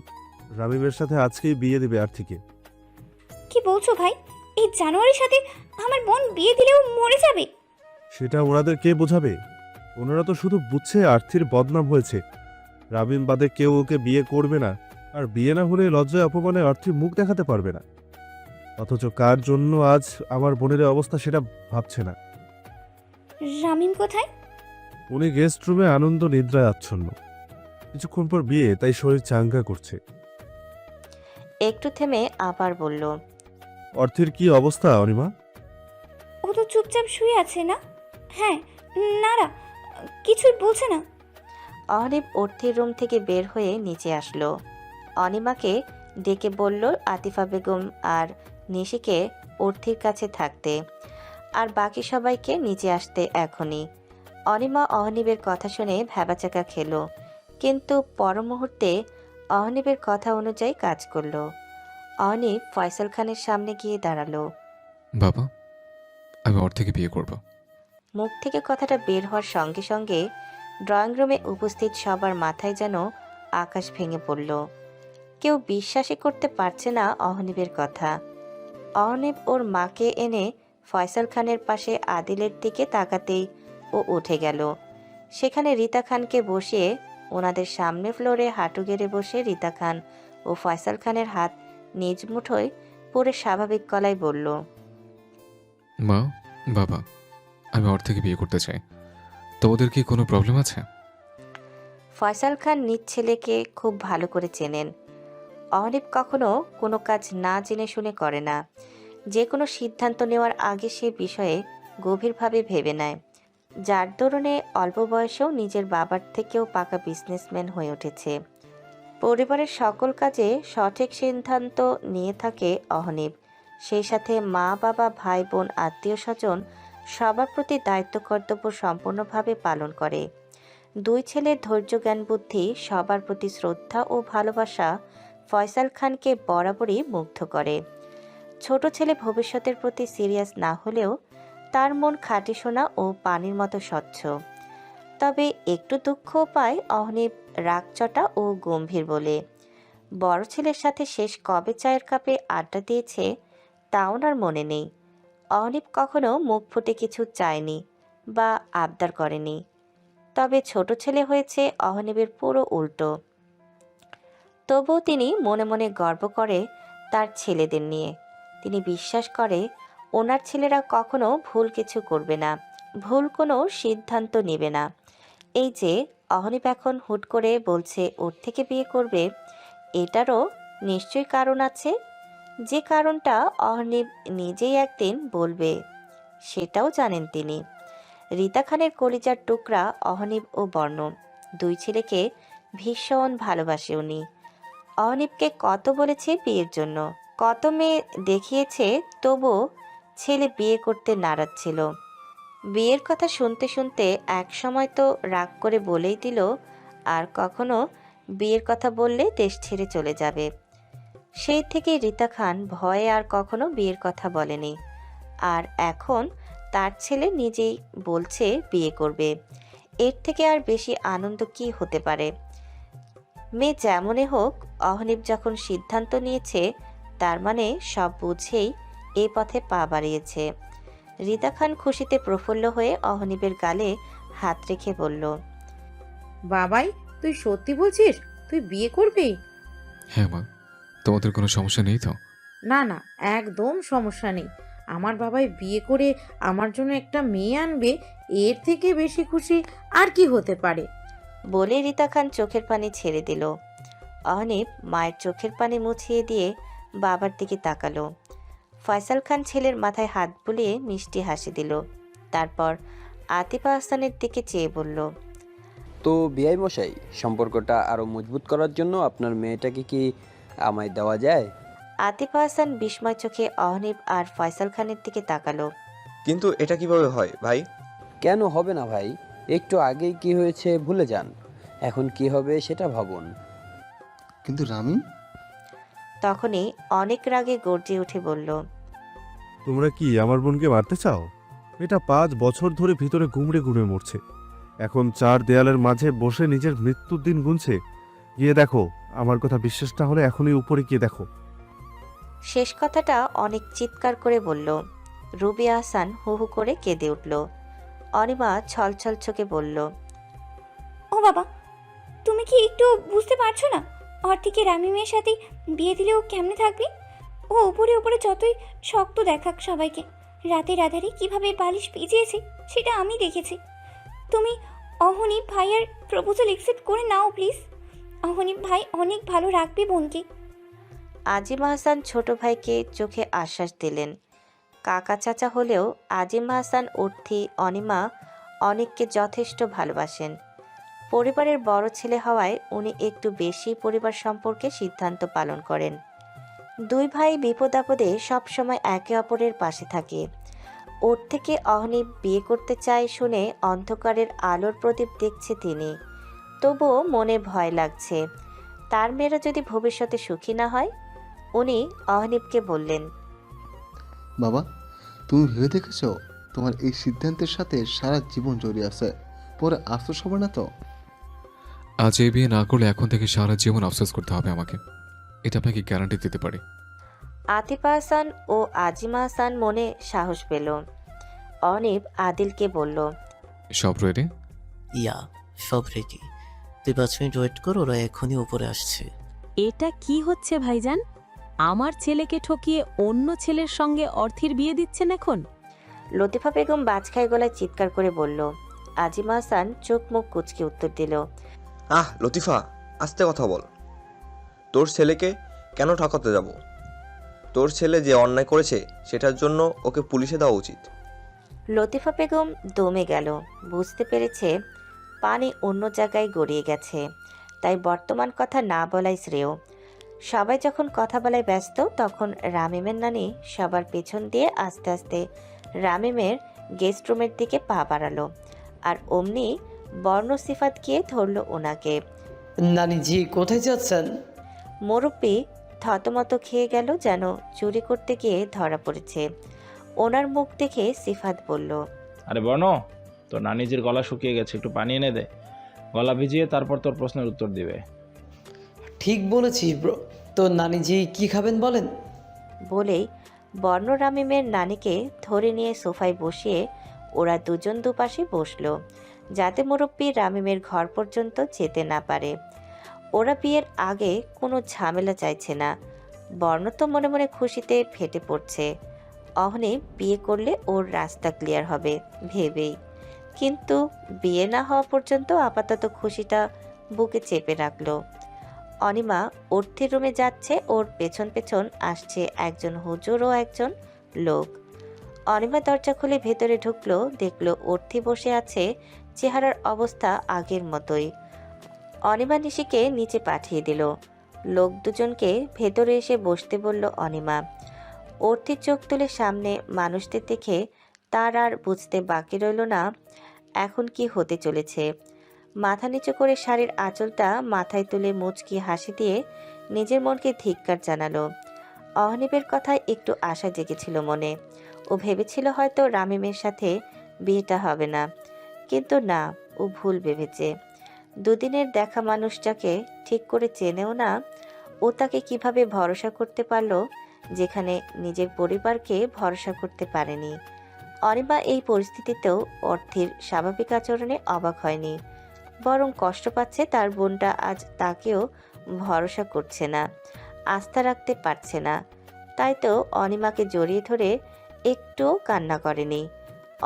রামিমের সাথে আজকেই বিয়ে দেবে আর্থিকে। কি বলছো ভাই? এই জানুয়ারির সাথে আমার বোন বিয়ে দিলেও মরে যাবে? সেটা ওনাদের কে বোঝাবে? ওনারা তো শুধু বুঝছে আর্থির বদনাম হয়েছে, রামিম বাদে কেউ ওকে বিয়ে করবে না, আর বিয়ে না হলে লজ্জায় অপমানে আর্থির মুখ দেখাতে পারবে না। অথচ কার জন্য আজ আমার বোনের অবস্থা সেটা ভাবছে না। রামিম কোথায়? উনি গেস্ট রুমে আনন্দ নিদ্রায় আচ্ছন্ন। কিছুক্ষণ পর বিয়ে, তাই শরীর চাঙ্গা করছে। একটু থেমে আবার বলল, অর্থের কি অবস্থা অনিমা? ও তো চুপচাপ শুয়ে আছে না? হ্যাঁ, না কিছুই বলছে না। অহনীপ অর্থির রুম থেকে বের হয়ে নিচে আসলো। অনিমাকে ডেকে বলল আতিফা বেগম আর নিশিকে অর্থির কাছে থাকতে, আর বাকি সবাইকে নিচে আসতে এখনই। অনিমা অহনীপের কথা শুনে ভ্যাবাচাকা খেলো, কিন্তু পর মুহূর্তে অহনিবের কথা অনুযায়ী কাজ করলো। অহনিব ফয়সাল খানের সামনে গিয়ে দাঁড়ালো। বাবা, আমি অর্থেকে বিয়ে করব। মুখ থেকে কথাটা বের হওয়ার সঙ্গে সঙ্গে ড্রয়িং রুমে উপস্থিত সবার মাথায় যেন আকাশ ভেঙে পড়ল। কেউ বিশ্বাসই করতে পারছে না অহনিবের কথা। অহনিব ওর মাকে এনে ফয়সাল খানের পাশে আদিলের দিকে তাকাতেই ও উঠে গেল। সেখানে রিতা খানকে বসিয়ে ওনাদের সামনে ফ্লোরে হাঁটু গেড়ে বসে রিতা খান ও ফয়সাল খানের হাত নিজ মুঠোয় পরে স্বাভাবিক গলায় বলল, মা, বাবা, আমি অর্থেকে বিয়ে করতে চাই। তোমাদের কি কোনো প্রবলেম আছে? ফয়সাল খান নিজ ছেলেকে খুব ভালো করে চেনেন। অহনিব কখনো কোনো কাজ না জেনে শুনে করে না। যে কোনো সিদ্ধান্ত নেওয়ার আগে সে বিষয়ে গভীরভাবে ভেবে নেয়। যার দরুনে অল্প বয়সেও নিজের বাবার থেকেও পাকা বিজনেসম্যান হয়ে উঠেছে। পরিবারের সকল কাজে সঠিক সিদ্ধান্ত নিয়ে থাকে অহনিব। সেই সাথে মা, বাবা, ভাই, বোন, আত্মীয় স্বজন সবার প্রতি দায়িত্ব কর্তব্য সম্পূর্ণভাবে পালন করে। দুই ছেলের ধৈর্য, জ্ঞান, বুদ্ধি, সবার প্রতি শ্রদ্ধা ও ভালোবাসা ফয়সাল খানকে বরাবরই মুগ্ধ করে। ছোট ছেলে ভবিষ্যতের প্রতি সিরিয়াস না হলেও তার মন খাঁটি সোনা ও পানির মতো স্বচ্ছ। তবে একটু দুঃখও পায় অহনিব রাগচটা ও গম্ভীর বলে। বড় ছেলের সাথে শেষ কবে চায়ের কাপে আড্ডা দিয়েছে তা ওনার মনে নেই। অহনিব কখনো মুখ ফুটে কিছু চায়নি বা আবদার করেনি। তবে ছোট ছেলে হয়েছে অহনিবের পুরো উল্টো। তবুও তিনি মনে মনে গর্ব করে তার ছেলেদের নিয়ে। তিনি বিশ্বাস করে ওনার ছেলেরা কখনো ভুল কিছু করবে না, ভুল কোনো সিদ্ধান্ত নেবে না। এই যে অহনিব এখন হুট করে বলছে ওর থেকে বিয়ে করবে, এটারও নিশ্চয়ই কারণ আছে। যে কারণটা অহনিব নিজেই একদিন বলবে, সেটাও জানেন তিনি। রিতা খানের কলিজার টুকরা অহনিব ও বর্ণ, দুই ছেলেকে ভীষণ ভালোবাসে উনি। অহনিবকে কত বলেছে বিয়ের জন্য, কত মেয়ে দেখিয়েছে, তবু ছেলে বিয়ে করতে নারাজ ছিল। বিয়ের কথা শুনতে শুনতে এক সময় তো রাগ করে বলেই দিল আর কখনো বিয়ের কথা বললে দেশ ছেড়ে চলে যাবে। সেই থেকে রিতা খান ভয়ে আর কখনো বিয়ের কথা বলেনি। আর এখন তার ছেলে নিজেই বলছে বিয়ে করবে। এর থেকে আর বেশি আনন্দ কি হতে পারে? মেয়ে যেমনই হোক, অহনিব যখন সিদ্ধান্ত নিয়েছে তার মানে সব বুঝেই এই পথে পা বাড়িয়েছে। রিতা খান খুশিতে প্রফুল্ল হয়ে অহনিবের গালে হাত রেখে বলল, বাবাই, তুই সত্যি বলছিস? তুই বিয়ে করবি? হ্যাঁ মা, তোমাদের কোনো সমস্যা নেই তো? না না, একদম সমস্যা নেই। আমার বাবাই বিয়ে করে আমার জন্য একটা মেয়ে আনবে, এর থেকে বেশি খুশি আর কি হতে পারে? বলে রিতা খান চোখের পানি ছেড়ে দিল। অহনিব মায়ের চোখের পানি মুছিয়ে দিয়ে বাবার দিকে তাকালো। ফয়সাল খান ছেলের মাথায় হাত বুলিয়ে মিষ্টি হাসি দিল। তারপর আতিফা আহসানের দিকে চেয়ে বলল, তো বিআই মশাই, সম্পর্কটা আরো মজবুত করার জন্য আপনার মেয়েটাকে কি আমায় দেওয়া যায়? আতিফা আহসান বিস্ময় চোখে অহনিব আর ফয়সাল খানের দিকে তাকালো। কিন্তু এটা কিভাবে হয় ভাই? কেন হবে না ভাই? একটু আগেই কি হয়েছে ভুলে যান, এখন কি হবে সেটা ভাবুন। কিন্তু রামিন? তখনই অনেক রাগে গর্জে উঠে বলল, তোমরা কি আমার বোনকে মারতে চাও? এটা 5 বছর ধরে ভিতরে গুমড়ে গুমড়ে মরছে, এখন 4 দেয়ালের মাঝে বসে নিজের মৃত্যুর দিন গুনছে। গিয়ে দেখো, আমার কথা বিশ্বাস না হলে এখনই উপরে গিয়ে দেখো। শেষ কথাটা অনেক চিৎকার করে বলল। রুবি আহসান হু হু করে কেঁদে উঠল। অনিমা ছলছল চোখে বলল, ও বাবা, তুমি কি একটু বুঝতে পারছো না? অর্থিকে রামিমের সাথে বিয়ে দিলে ও কেমনে থাকবে? ও উপরে উপরে যতই শক্ত দেখাক সবাইকে, রাতে রাধারে কিভাবে বালিশ ভিজিয়েছে সেটা আমি দেখেছি। তুমি অহনিব ভাইয়ের প্রপোজাল অ্যাকসেপ্ট করে নাও প্লিজ। অহনিব ভাই অনেক ভালো রাখবে বোনকে। আজিম আহসান ছোট ভাইকে চোখে আশ্বাস দিলেন। কাকা চাচা হলেও আজিম আহসান, অর্থি, অনিমা অনেককে যথেষ্ট ভালোবাসেন। পরিবারের বড় ছেলে হওয়ায় উনি একটু বেশি পরিবার সম্পর্কে সিদ্ধান্ত পালন করেন। দুই ভাই বিপদ আপদে সবসময় একে অপরের পাশে থাকে। ওর থেকে অহনিব বিয়ে করতে চায় শুনে অন্ধকারের আলোর প্রদীপ দেখছে তিনি। তবুও মনে ভয় লাগছে, তার মেয়েরা যদি ভবিষ্যতে সুখী না হয়। উনি অহনীপকে বললেন, বাবা, তুমি ভেবে দেখেছো তোমার এই সিদ্ধান্তের সাথে সারা জীবন জড়িয়ে আছে, পরে আফসোস হবে না তো? আজ এই বিয়ে না করলে এখন থেকে সারা জীবন আফসোস করতে হবে আমাকে, এটা আপনাকে গ্যারান্টি দিতে পারি। আতিফা হাসান ও আজিমা হাসান মনে সাহস পেল। অহনীপ আদিলকে বলল, সব রেডি? ইয়া, সব রেডি। তুই 5 মিনিট ওয়েট কর, ওরা এখনই উপরে আসছে। এটা কি হচ্ছে ভাইজান? আমার ছেলেকে ঠকিয়ে অন্য ছেলের সঙ্গে অর্থের বিয়ে দিচ্ছেন এখন? লতিফা বেগম বাজখাই গলায় চিৎকার করে বলল। আজিমা হাসান চোখ মুখ কুচকে উত্তর দিল, আহ লতিফা, আস্তে কথা বল। তোর ছেলেকে কেন ঠকাতে যাব? তোর ছেলে যে অন্যায় করেছে সেটার জন্য ওকে পুলিশে দেওয়া উচিত। লতিফা বেগম দমে গেল। বুঝতে পেরেছে পানি অন্য জায়গায় গড়িয়ে গেছে, তাই বর্তমান কথা না বলাই শ্রেয়। সবাই যখন কথা বলায় ব্যস্ত, তখন রামিমের নানি সবার পেছন দিয়ে আস্তে আস্তে রামিমের গেস্ট রুমের দিকে পা বাড়ালো। আর অমনি বর্ণ সিফাত গিয়ে ধরল ওনাকে। নানি জি, কোথায় যাচ্ছেন? মুরব্বি থতমত খেয়ে গেল, যেন চুরি করতে গিয়ে ধরা পড়েছে। ওনার মুখ দেখে সিফাত বলল, আরে বর্ণ, তোর নানিজির গলা শুকিয়ে গেছে, একটু পানি এনে দে। গলা ভিজিয়ে তারপর তোর প্রশ্নের উত্তর দিবে। ঠিক বলেছিস ব্রো, তো নানি জি কি খাবেন বলেন? বলেই বর্ণ রামিমের নানিকে ধরে নিয়ে সোফায় বসিয়ে ওরা দুজন দুপাশে বসলো, যাতে মুরব্বি রামিমের ঘর পর্যন্ত যেতে না পারে। ওরা বিয়ের আগে কোনো ঝামেলা চাইছে না। বর্ণ তো মনে মনে খুশিতে ফেটে পড়ছে। অহনি বিয়ে করলে ওর রাস্তা ক্লিয়ার হবে ভেবেই, কিন্তু বিয়ে না হওয়া পর্যন্ত আপাতত খুশিটা বুকে চেপে রাখলো। অনিমা অর্থির রুমে যাচ্ছে, ওর পেছন পেছন আসছে একজন হুজুর ও একজন লোক। অনিমা দরজা খুলে ভেতরে ঢুকলো, দেখলো অর্থি বসে আছে, চেহারার অবস্থা আগের মতোই। অনিমা নিশিকে নিচে পাঠিয়ে দিল। লোক দুজনকে ভেতরে এসে বসতে বলল অনিমা। অর্থির চোখ তুলে সামনে মানুষদের দেখে তার আর বুঝতে বাকি রইল না এখন কি হতে চলেছে। মাথা নিচু করে শাড়ির আঁচলটা মাথায় তুলে মুচকি হাসি দিয়ে নিজের মনকে ধিক্কার জানালো। অহনীপের কথায় একটু আশা জেগেছিল মনে। ও ভেবেছিল হয়তো রামিমের সাথে বিয়েটা হবে না, কিন্তু না, ও ভুল ভেবেছে। দুদিনের দেখা মানুষটাকে ঠিক করে চেনেও না। ও তাকে কিভাবে ভরসা করতে পারলো যেখানে নিজের পরিবারকে ভরসা করতে পারেনি। অনিমা এই পরিস্থিতিতেও অর্থের স্বাভাবিক আচরণে অবাক হয়নি, বরং কষ্ট পাচ্ছে তার বোনটা আজ তাকেও ভরসা করছে না, আস্থা রাখতে পারছে না। তাই তো অনিমাকে জড়িয়ে ধরে একটুও কান্না করেনি।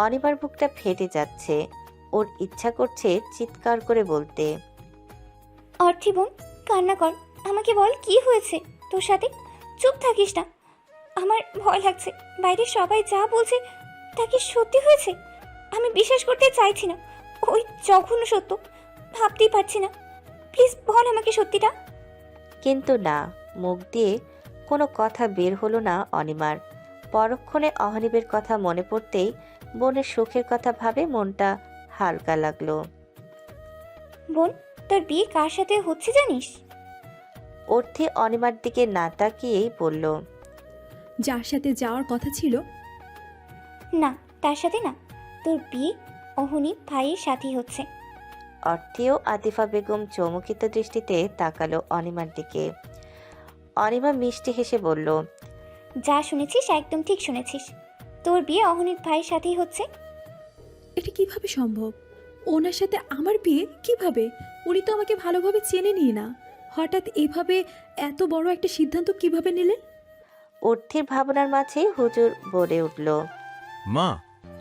অনিমার বুকটা ফেটে যাচ্ছে, ওর ইচ্ছা করছে চিৎকার করে বলতে, অর্থি বোন, কান্না কর, আমাকে বল কি হয়েছে তোর সাথে। চুপ থাকিস না, আমার ভয় লাগছে। বাইরে সবাই যা বলছে তা কি সত্যি হয়েছে? আমি বিশ্বাস করতে চাইছি না, ওই জঘন্য সত্য, ভাবতেই পারছি না। প্লিজ বল আমাকে সত্যিটা। কিন্তু না, মুখ দিয়ে কোনো কথা বের হলো না অনিমার। পরক্ষণে অহনীবের কথা মনে পড়তেই বোনের সুখের কথা ভাবে মনটা হালকা লাগলো। বোন, তোর বিয়ে কার সাথে হচ্ছে জানিস? অর্থি অনিমার দিকে না তাকিয়েই বলল, যার সাথে যাওয়ার কথা ছিল। না, তার সাথে না, তোর বিয়ে অহনীপ ভাইয়ের সাথেই হচ্ছে। অর্থিও আতিফা বেগম চমকিত দৃষ্টিতে তাকালো অনিমার দিকে। অনিমা মিষ্টি হেসে বলল, যা শুনেছিস একদম ঠিক শুনেছিস, তোর বিয়ে অহনীপ ভাইয়ের সাথেই হচ্ছে। এটা কিভাবে সম্ভব? ওনার সাথে আমার বিয়ে কিভাবে? উনি তো আমাকে ভালোভাবে চেনে নিয়ে না, হঠাৎ এভাবে এত বড় একটা সিদ্ধান্ত কিভাবে নিলেন? অর্থির ভাবনার মাঝে হুজুর বলে উঠল, মা,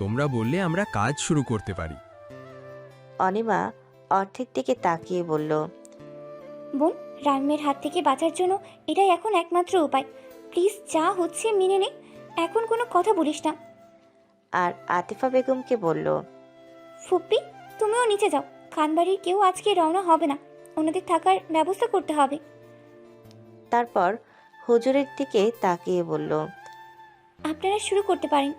তোমরা বললে আমরা কাজ শুরু করতে পারি। অনিমা অর্থের দিকে তাকিয়ে বলল, বোন, রামিমের হাত থেকে বাঁচার জন্য এটাই এখন একমাত্র উপায়। প্লিজ যা হচ্ছে মেনে নে, এখন কোনো কথা বলিস না। আর আতিফা বেগমকে বলল, ফুপ্পি, তুমিও নিচে যাও, খানবাড়ির কেউ আজকে রওনা হবে না, ওনাদের থাকার ব্যবস্থা করতে হবে। তারপর হুজুরের দিকে তাকিয়ে বলল, আপনারা শুরু করতে পারেন।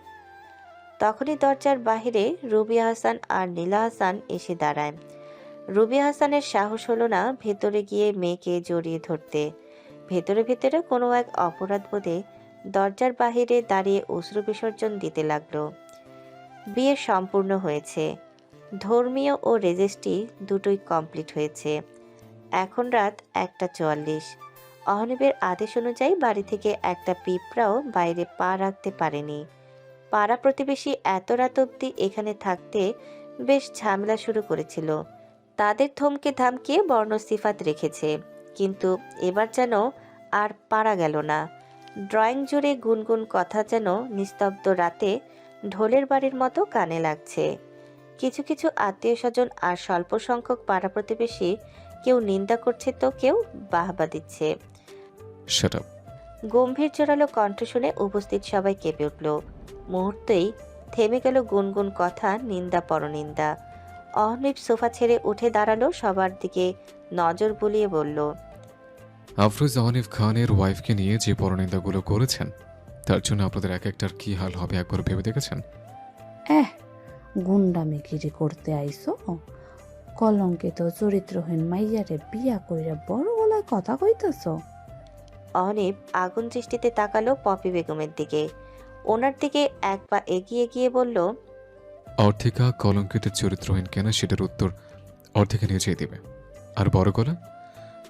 তখনই দরজার বাহিরে রুবিয়া হাসান আর নীলা হাসান এসে দাঁড়ায়। রুবি হাসানের সাহস হলো না ভেতরে গিয়ে মেয়েকে জড়িয়ে ধরতে। ভেতরে ভেতরে কোনো এক অপরাধ বোধে দরজার বাহিরে দাঁড়িয়ে অশ্রু বিসর্জন দিতে লাগলো। বিয়ে সম্পূর্ণ হয়েছে, ধর্মীয় ও রেজিস্ট্রি দুটোই কমপ্লিট হয়েছে। এখন রাত 1:44। অহনিবের আদেশ অনুযায়ী বাড়ি থেকে একটা পিঁপড়াও বাইরে পা রাখতে পারেনি। পাড়া প্রতিবেশী এত রাত অবধি এখানে থাকতে বেশ ঝামেলা শুরু করেছিল। তাদের থমকে ধামকিয়ে বর্ণ সিফাত রেখেছে, কিন্তু এবার যেন আর পারা গেল না। ড্রয়িং জুড়ে গুনগুন কথা যেন নিস্তব্ধ রাতে ঢোলের বাড়ির মতো কানে লাগছে। কিছু কিছু আত্মীয় স্বজন আর স্বল্প সংখ্যক পাড়া প্রতিবেশী কেউ নিন্দা করছে তো কেউ বাহবা দিচ্ছে। Shut up. গম্ভীর জোরালো কণ্ঠ শুনে উপস্থিত সবাই কেঁপে উঠল। মুহূর্তেই থেমে গেল গুনগুন কথা, নিন্দা পরনিন্দা। অহনিব সোফা ছেড়ে উঠে দাঁড়ালো, সবার দিকে নজর বুলিয়ে বলল, আফরোজ অহনিফ খানের ওয়াইফকে নিয়ে যে পরনিন্দাগুলো করেছেন তার জন্য আপনাদের এক একটার কি হাল হবে একবার ভেবে দেখেছেন? গুন্ডামিগিরি করতে আইসো? কলঙ্কিত চরিত্রহীন মাইয়ারে বিয়া কইরা বড় গলায় কথা কইতাছ? অহনিব আগুন দৃষ্টিতে তাকালো পপি বেগমের দিকে। ওনার দিকে এক পা এগিয়ে গিয়ে বলল, অর্থিকা কলঙ্কিত চরিত্রহীন কেনা সেটার উত্তর অর্থিকা নিজেই দেবে। আর বড় গলা,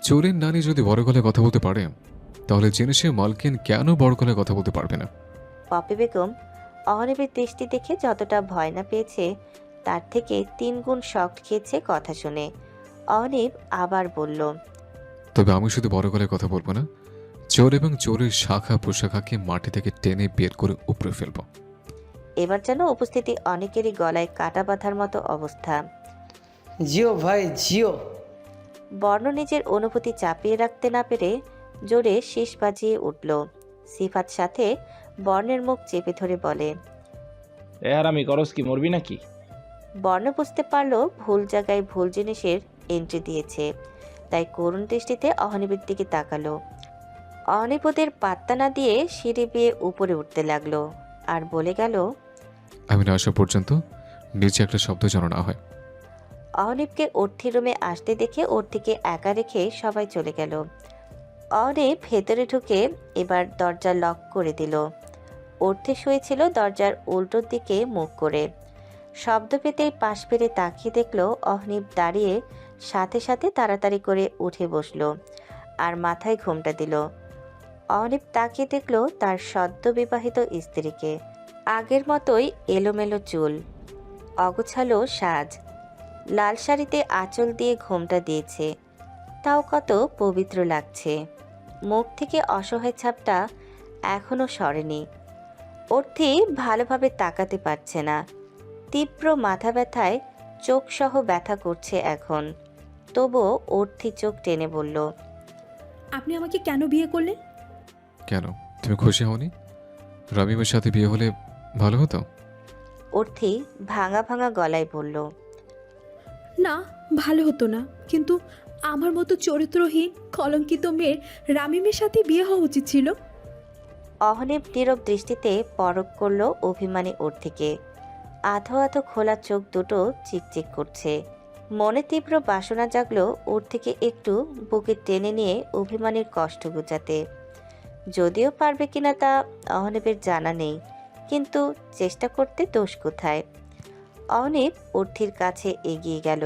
চোরের নানি যদি বড় গলায় কথা বলতে পারে তাহলে জিনিসের মালকিন কেন বড় গলায় কথা বলতে পারবে না? পপি বেগম অহনিবের দৃষ্টি দেখে যতটা ভয় না পেয়েছে তার থেকে 3 গুণ শক্ট খেয়েছে কথা শুনে। অহনিব আবার বলল, তবে আমি শুধু বড় গলায় কথা বলবো না, চোর এবং চোরের শাখা প্রশাখাকে মাটি থেকে টেনে বের করে উপরে ফেলবো। এবার যেন উপস্থিতি অনেকেরই গলায় কাটা বাঁধার মতো অবস্থা। জিও ভাই জিও। বর্ণ নিজের অনুভূতি চাপিয়ে রাখতে না পেরে জোরে শীষ বাজিয়ে উঠল। সিফাত সাথে বর্ণের মুখ চেপে ধরে বলে, এ হারামি করস কি, মরবি নাকি? বর্ণ বুঝতে পারলো ভুল জায়গায় ভুল জিনিসের এন্ট্রি দিয়েছে, তাই করুণ দৃষ্টিতে অহনিবের দিকে তাকালো। অহনিব ওদের পাত্তা না দিয়ে সিঁড়ি বেয়ে উপরে উঠতে লাগলো আর বলে গেল, আমি না আসা পর্যন্ত নিচে একটা শব্দ যেন না হয়। অহনিবকে অর্থি রুমে আসতে দেখে অর্থিকে একা রেখে সবাই চলে গেল। অহনিব ভেতরে ঢুকে এবার দরজা লক করে দিল। অর্থি শুয়েছিল দরজার উল্টো দিকে মুখ করে। শব্দ পেতেই পাশ ফিরে তাকিয়ে দেখলো অহনিব দাঁড়িয়ে, সাথে সাথে তাড়াতাড়ি করে উঠে বসলো আর মাথায় ঘোমটা দিল। অহনিব তাকিয়ে দেখলো তার সদ্য বিবাহিত স্ত্রীকে। আগের মতোই এলোমেলো চুল, অগোছালো সাজ, লাল শাড়িতে আঁচল দিয়ে ঘোমটা দিয়েছে, তাও কত পবিত্র লাগছে। মুখ থেকে অসহায় ছাপটা এখনো সরেনি। অর্থি ভালোভাবে তাকাতে পারছে না। তীব্র মাথা ব্যথায় চোখ সহ ব্যথা করছে এখন। তবুও অর্থি চোখ টেনে বলল, আপনি আমাকে কেন বিয়ে করলেন? কেন, তুমি খুশি হওনি? রামিমের সাথে বিয়ে হলে ভালো হতো। অর্থি ভাঙা ভাঙা গলায় বলল, না, ভালো হতো না, কিন্তু আমার মতো চরিত্রহীন কলঙ্কিত মেয়ের রামিমের সাথে বিয়ে হওয়া উচিত ছিল। অহনিব নীরব দৃষ্টিতে পরখ করলো অভিমানী অর্থিকে। আধো আধো খোলা চোখ দুটো চিকচিক করছে। মনে তীব্র বাসনা জাগলো অর্থিকে একটু বুকে টেনে নিয়ে অভিমানীর কষ্ট ঘুচাতে। যদিও পারবে কিনা তা অহনিবের জানা নেই, কিন্তু চেষ্টা করতে দোষ কোথায়। অহনিব অর্থির কাছে এগিয়ে গেল,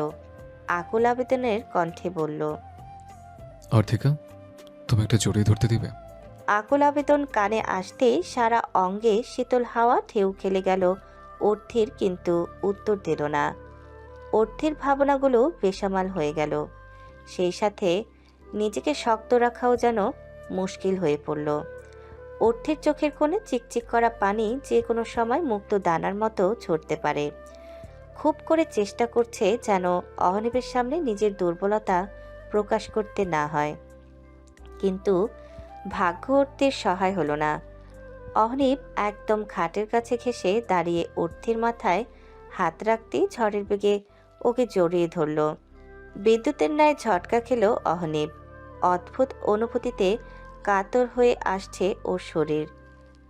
আকুল আবেদনের কণ্ঠে বলল, অর্থিকা, তুমি একটা জড়িয়ে ধরতে দিবে? আকুল আবেদন কানে আসতেই সারা অঙ্গে শীতল হাওয়া ঢেউ খেলে গেল অর্থির, কিন্তু উত্তর দিল না। অর্থির ভাবনাগুলো বেসামাল হয়ে গেল। সেই সাথে নিজেকে শক্ত রাখাও যেন মুশকিল হয়ে পড়ল। অর্থির চোখের কোণে চিকচিক করা পানি যে কোনো সময় মুক্ত দানার মতো ছড়তে পারে। খুব করে চেষ্টা করছে যেন অহনিবের সামনে নিজের দুর্বলতা প্রকাশ করতে না হয়, কিন্তু ভাগ্য অর্থির সহায় হলো না। অহনিব একদম খাটের কাছে ঘেঁষে দাঁড়িয়ে অর্থির মাথায় হাত রাখতেই ঝড়ের বেগে ওকে জড়িয়ে ধরল। বিদ্যুতের ন্যায় ঝটকা খেল অহনিব। অদ্ভুত অনুভূতিতে কাতর হয়ে আসছে ওর শরীর।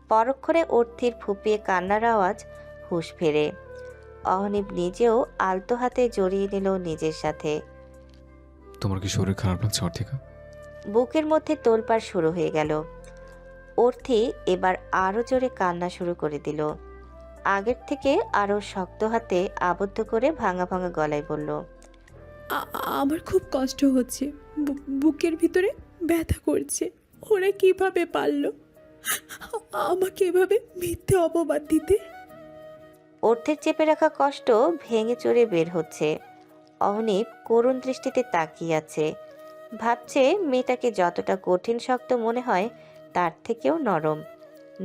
পরক্ষণে অর্থির ফুপিয়ে কান্নার আওয়াজ হুঁশ ফেরে। অহনীপ নিজেও আলতো হাতে জড়িয়ে নিল নিজের সাথে। তোমার কি শরীর খারাপ লাগছে অর্থিকা? বুকের মধ্যে তোলপাড় শুরু হয়ে গেল। অর্থি এবার আরো জোরে কান্না শুরু করে দিল। আগের থেকে আরো শক্ত হাতে আবদ্ধ করে ভাঙা ভাঙা গলায় বলল, আমার খুব কষ্ট হচ্ছে, বুকের ভিতরে ব্যথা করছে। ওরা কিভাবে পারলো আমাকে এভাবে মিথ্যে অপবাদ দিতে? অর্থের চেপে রাখা কষ্ট ভেঙে চড়ে বের হচ্ছে। অহনীপ করুণ দৃষ্টিতে তাকিয়ে আছে। ভাবছে মেয়েটাকে যতটা কঠিন শক্ত মনে হয় তার থেকেও নরম,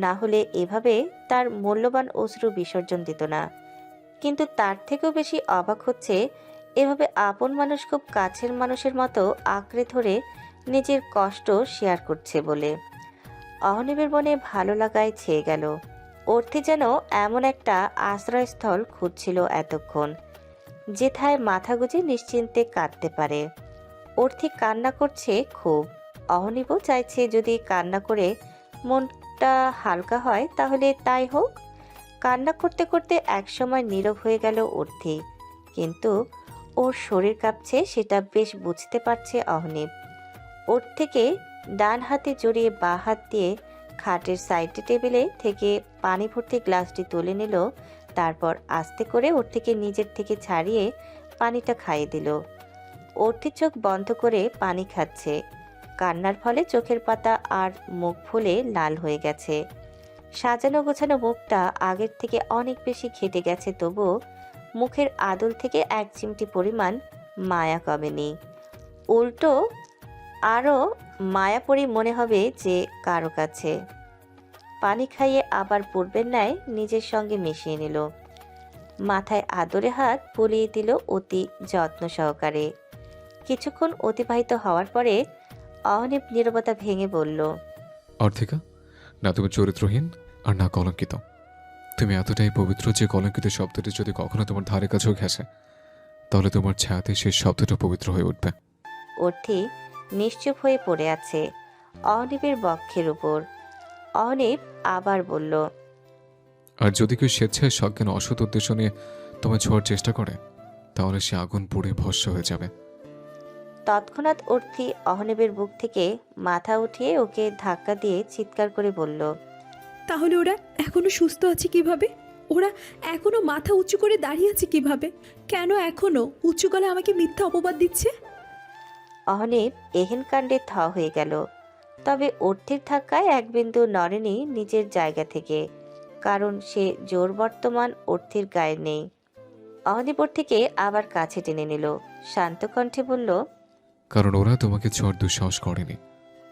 না হলে এভাবে তার মূল্যবান অশ্রু বিসর্জন দিত না। কিন্তু তার থেকেও বেশি অবাক হচ্ছে এভাবে আপন মানুষ খুব কাছের মানুষের মতো আঁকড়ে ধরে নিজের কষ্ট শেয়ার করছে বলে। অহনীপের মনে ভালো লাগায় ছেয়ে গেল। অর্থে যেন এমন একটা আশ্রয়স্থল খুঁজছিল এতক্ষণ, যেথায় মাথা গুজে নিশ্চিন্তে কাঁদতে পারে। অর্থি কান্না করছে খুব। অহনীপও চাইছে যদি কান্না করে মনটা হালকা হয় তাহলে তাই হোক। কান্না করতে করতে একসময় নীরব হয়ে গেল অর্থি, কিন্তু ওর শরীর কাঁপছে সেটা বেশ বুঝতে পারছে অহনীপ। ওর থেকে ডান হাতে জড়িয়ে বাঁ হাত দিয়ে খাটের সাইডে টেবিলে থেকে পানি ভর্তি গ্লাসটি তুলে নিল। তারপর আস্তে করে ওর থেকে নিজের থেকে ছাড়িয়ে পানিটা খাইয়ে দিল। অর্থি চোখ বন্ধ করে পানি খাচ্ছে। কান্নার ফলে চোখের পাতা আর মুখ ফুলে লাল হয়ে গেছে। সাজানো গোছানো মুখটা আগের থেকে অনেক বেশি ঘেটে গেছে, তবুও মুখের আদল থেকে এক চিমটি পরিমাণ মায়া কমেনি। উল্টো আরও মায়াপরি মনে হবে যে কারো কাছে। পানি খাইয়ে আবার পূর্বের ন্যায় নিজের সঙ্গে মিশিয়ে নিল। মাথায় আদরে হাত বুলিয়ে দিল অতি যত্ন সহকারে। কিছুক্ষণ অতিবাহিত হওয়ার পরে অহনীপ নীরবতা ভেঙে বলল, অর্থিকা, না তুমি চরিত্রহীন আর না কলঙ্কিত। তুমি এতটাই পবিত্র যে কলঙ্কিত শব্দটি যদি কখনো তোমার ধারে কাছেও ঘেঁষে তাহলে তোমার ছায়াতে সেই শব্দটা পবিত্র হয়ে উঠবে। অর্থি নিশ্চুপ হয়ে পড়ে আছে অহনীপের বক্ষের উপর। অহনীপ আবার বলল, আর যদি কেউ স্বেচ্ছায় সজ্ঞান অসৎ উদ্দেশ্য নিয়ে তোমায় ছোঁয়ার চেষ্টা করে তাহলে সে আগুন পুড়ে ভস্ম হয়ে যাবে। তৎক্ষণাৎ অর্থি অহনীপের বুক থেকে মাথা উঠিয়ে ওকে ধাক্কা দিয়ে চিৎকার করে বলল, তাহলে ওরা এখনো সুস্থ আছে কিভাবে? ওরা এখনো মাথা উঁচু করে দাঁড়িয়ে আছে কিভাবে? কেন এখনো উঁচু গলায় আমাকে মিথ্যা অপবাদ দিচ্ছে? অহনীপ এহেন কাণ্ডে থ হয়ে গেল। তবে অর্থির ধাক্কায় এক বিন্দু নড়েনি নিজের জায়গা থেকে, কারণ সে জোর বর্তমান অর্থির গায়ে নেই। অহনীপ অর্থিকে আবার কাছে টেনে নিল, শান্ত কণ্ঠে বলল, কারণ ওরা তোমাকে ছোঁয়ার দুঃসাহস করেনি,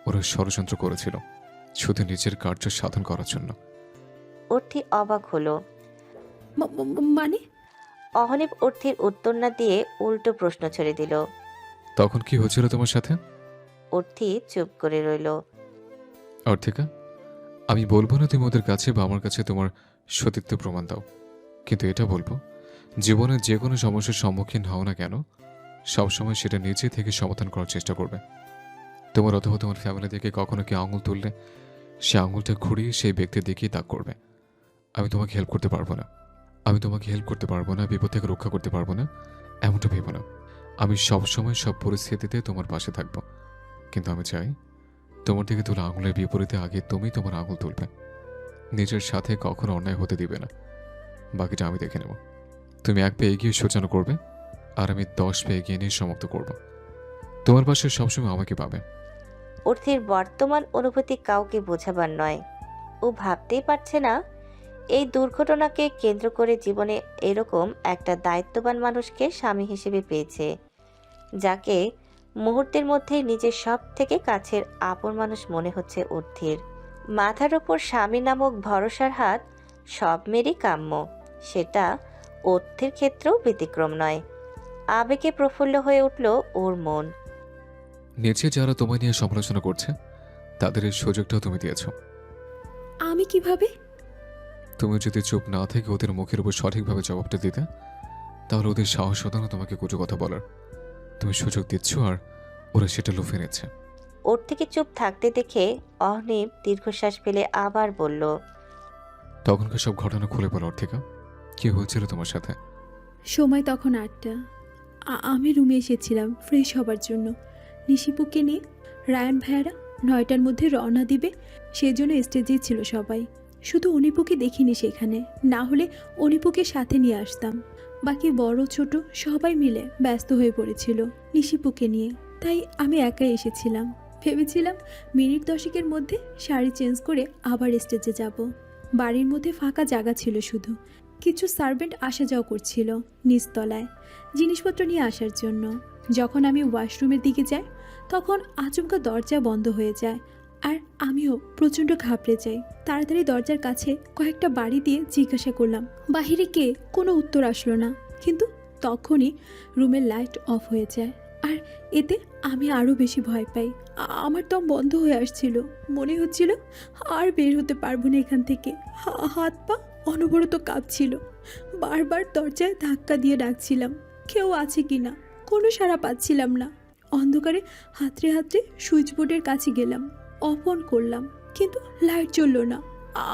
ওরা ষড়যন্ত্র করেছিল শুধু নিজের কার্য সাধন করার জন্য। অর্থি অবাক হলো। মানে? অহনীপ অর্থির উত্তর না দিয়ে উল্টো প্রশ্ন ছড়ে দিল। তখন কি হচ্ছিল তোমার সাথে? অর্থি চুপ করে রইল। অর্থিকা, আমি বলবো না তুমি ওদের কাছে বা আমার কাছে তোমার সতীত্ব প্রমাণ দাও, কিন্তু এটা বলবো জীবনের যে কোনো সমস্যার সম্মুখীন হও না কেন সবসময় সেটা নিজে থেকে সমাধান করার চেষ্টা করবে। তোমার অথবা তোমার ফ্যামিলি থেকে কখনো কি আঙুল তুললে সে আঙুলটা ঘুরিয়ে সেই ব্যক্তির দিকেই তাক করবে। আমি তোমাকে হেল্প করতে পারবো না, আমি তোমাকে হেল্প করতে পারবো না, বিপদ থেকে রক্ষা করতে পারবো না, এমনটা ভেবো না। আমি সবসময় সব পরিস্থিতিতে তোমার পাশে থাকবো, কিন্তু আমি চাই তোমার দিকে তোলা আঙুলের বিপরীতে আগে তুমি তোমার আঙুল তুলবে। নিজের সাথে কখনো অন্যায় হতে দিবে না, বাকিটা আমি দেখে নেব। তুমি এক পে এগিয়ে সোজানো করবে আর আমি 10 পে এগিয়ে নিয়ে সমাপ্ত করব। তোমার পাশে সবসময় আমাকে পাবে। অর্থির বর্তমান অনুভূতি কাউকে বোঝাবার নয়। ও ভাবতেই পারছে না এই দুর্ঘটনাকে কেন্দ্র করে জীবনে এরকম একটা দায়িত্ববান মানুষকে স্বামী হিসেবে পেয়েছে, যাকে মুহূর্তের মধ্যেই নিজের সব থেকে কাছের আপন মানুষ মনে হচ্ছে অর্থির। মাথার ওপর স্বামী নামক ভরসার হাত সব মেয়েরই কাম্য, সেটা অর্থের ক্ষেত্রেও ব্যতিক্রম নয়। আবেগে প্রফুল্ল হয়ে উঠল ওর মন। নিচে যারা তোমায় নিয়ে সমালোচনা করছে তাদের এই সুযোগটাও তুমি দিয়েছ। আমি কিভাবে? তুমি যদি চুপ না থেকে ওদের মুখের উপর সঠিকভাবে জবাবটা দিতে তাহলে ওদের সাহস হতো না তোমাকে কটু কথা বলার। তুমি সুযোগ দিচ্ছ আর ওরা সেটা লুফে নিচ্ছে। ওর থেকে চুপ থাকতে দেখে অহনীপ দীর্ঘশ্বাস ফেলে আবার বলল, তখনকার সব ঘটনা খুলে বলো অর্থিকা, কি হয়েছিল তোমার সাথে? সময় তখন 8টা। আমি রুমে এসেছিলাম ফ্রেশ হবার জন্য। নিশিপুকে নিয়ে রায়ান ভাইয়ারা 9টার মধ্যে রওনা দিবে, সেজন্য স্টেজেই ছিল সবাই। শুধু অনিপুকে দেখিনি সেখানে, না হলে অনিপুকে সাথে নিয়ে আসতাম। বাকি বড় ছোট সবাই মিলে ব্যস্ত হয়ে পড়েছিল নিশিপুকে নিয়ে, তাই আমি একাই এসেছিলাম। ভেবেছিলাম মিনিট 10-এর মধ্যে শাড়ি চেঞ্জ করে আবার স্টেজে যাব। বাড়ির মধ্যে ফাঁকা জায়গা ছিল, শুধু কিছু সার্ভেন্ট আসা যাওয়া করছিল নিচতলায় জিনিসপত্র নিয়ে আসার জন্য। যখন আমি ওয়াশরুমের দিকে যাই তখন আচমকা দরজা বন্ধ হয়ে যায়, আর আমিও প্রচণ্ড ঘাবড়ে যাই। তাড়াতাড়ি দরজার কাছে কয়েকটা বাড়ি দিয়ে জিজ্ঞাসা করলাম বাহিরে কে, কোনো উত্তর আসলো না। কিন্তু তখনই রুমের লাইট অফ হয়ে যায়, আর এতে আমি আরও বেশি ভয় পাই। আমার দম বন্ধ হয়ে আসছিল, মনে হচ্ছিল আর বের হতে পারবো না এখান থেকে। হাত পা অনবরত কাঁপছিল। বারবার দরজায় ধাক্কা দিয়ে ডাকছিলাম কেউ আছে কি না, কোনো সাড়া পাচ্ছিলাম না। অন্ধকারে হাতড়ে হাতড়ে সুইচ বোর্ডের কাছে গেলাম, অফ অন করলাম, কিন্তু লাইট জ্বলল না।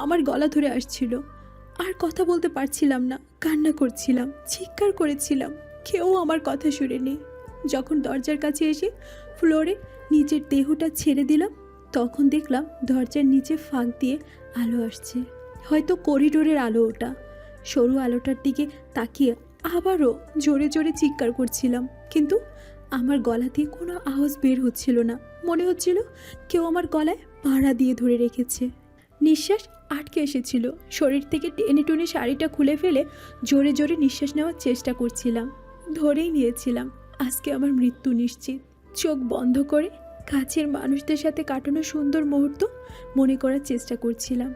আমার গলা ধরে আসছিল, আর কথা বলতে পারছিলাম না। কান্না করছিলাম, চিৎকার করেছিলাম, কেউ আমার কথা শুনেনি। যখন দরজার কাছে এসে ফ্লোরে নিচের দেহটা ছেড়ে দিলাম, তখন দেখলাম দরজার নিচে ফাঁক দিয়ে আলো আসছে। হয়তো করিডোরের আলো ওটা। সরু আলোটার দিকে তাকিয়ে আবারও জোরে জোরে চিৎকার করছিলাম, কিন্তু আমার গলা দিয়ে কোনো আওয়াজ বের হচ্ছিল না। মনে হচ্ছিল কেউ আমার গলায় পাড়া দিয়ে ধরে রেখেছে। নিঃশ্বাস আটকে এসেছিল। শরীর থেকে টেনে টুনে শাড়িটা খুলে ফেলে জোরে জোরে নিঃশ্বাস নেওয়ার চেষ্টা করছিলাম। ধরেই নিয়েছিলাম আজকে আমার মৃত্যু নিশ্চিত। চোখ বন্ধ করে কাছের মানুষদের সাথে কাটানো সুন্দর মুহূর্ত মনে করার চেষ্টা করছিলাম।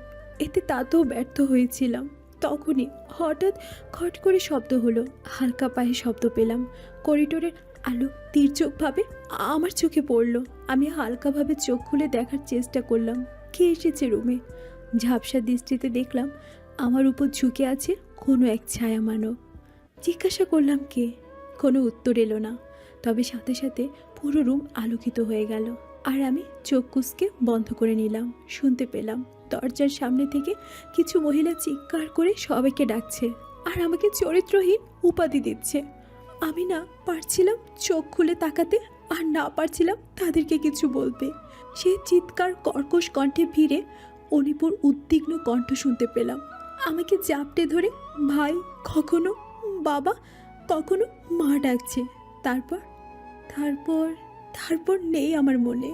এতে তাতেও ব্যর্থ হয়েছিলাম। তখনই হঠাৎ খট করে শব্দ হলো, হালকা পায়ে শব্দ পেলাম। করিডোরের আলো তীর্যকভাবে আমার চোখে পড়ল। আমি হালকাভাবে চোখ খুলে দেখার চেষ্টা করলাম কে এসেছে রুমে। ঝাপসা দৃষ্টিতে দেখলাম আমার উপর ঝুঁকে আছে কোনো এক ছায়া মানব। জিজ্ঞাসা করলাম কে, কোনো উত্তর এলো না। তবে সাথে সাথে পুরো রুম আলোকিত হয়ে গেল, আর আমি চোখ কুঁচকে বন্ধ করে নিলাম। শুনতে পেলাম দরজার সামনে থেকে কিছু মহিলা চিৎকার করে সবাইকে ডাকছে, আর আমাকে চরিত্রহীন উপাধি দিচ্ছে। আমি না পারছিলাম চোখ খুলে তাকাতে, আর না পারছিলাম তাদেরকে কিছু বলতে। সেই চিৎকার কর্কশ কণ্ঠে ভিড়ে অনিপুর উদ্বিগ্ন কণ্ঠ শুনতে পেলাম। আমাকে জাপটে ধরে ভাই, কখনো বাবা, কখনো মা ডাকছে। তারপর তারপর তারপর নেই আমার মনে।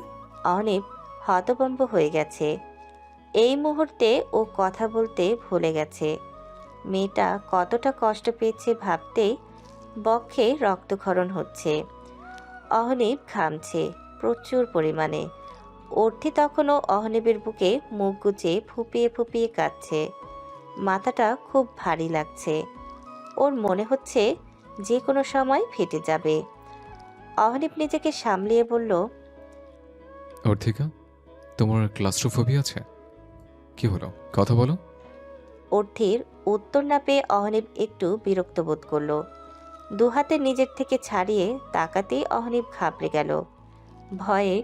অনিপ হতভম্ব হয়ে গেছে। এই মুহূর্তে ও কথা বলতে ভুলে গেছে। মেয়েটা কতটা কষ্ট পেয়েছে ভাবতেই বক্ষে রক্তক্ষরণ হচ্ছে। অহনীপ ঘামছে প্রচুর পরিমাণে। অর্থি তখনও অহনীপের বুকে মুখ গুজে ফুপিয়ে ফুপিয়ে কাঁদছে। মাথাটা খুব ভারী লাগছে। ওর মনে হচ্ছে যে কোনো সময় ফেটে যাবে। অহনীপ নিজেকে সামলিয়ে বলল, অর্থিকা, তোমার ক্লাস্ট্রোফোবিয়া আছে? কি হলো, কথা বলো। অর্থির উত্তর না পেয়ে অহনীপ একটু বিরক্ত বোধ করল। দুহাতে নিজের থেকে ছাড়িয়ে তাকাতেই অহনীপ ঘাবড়ে গেল। ভয়ে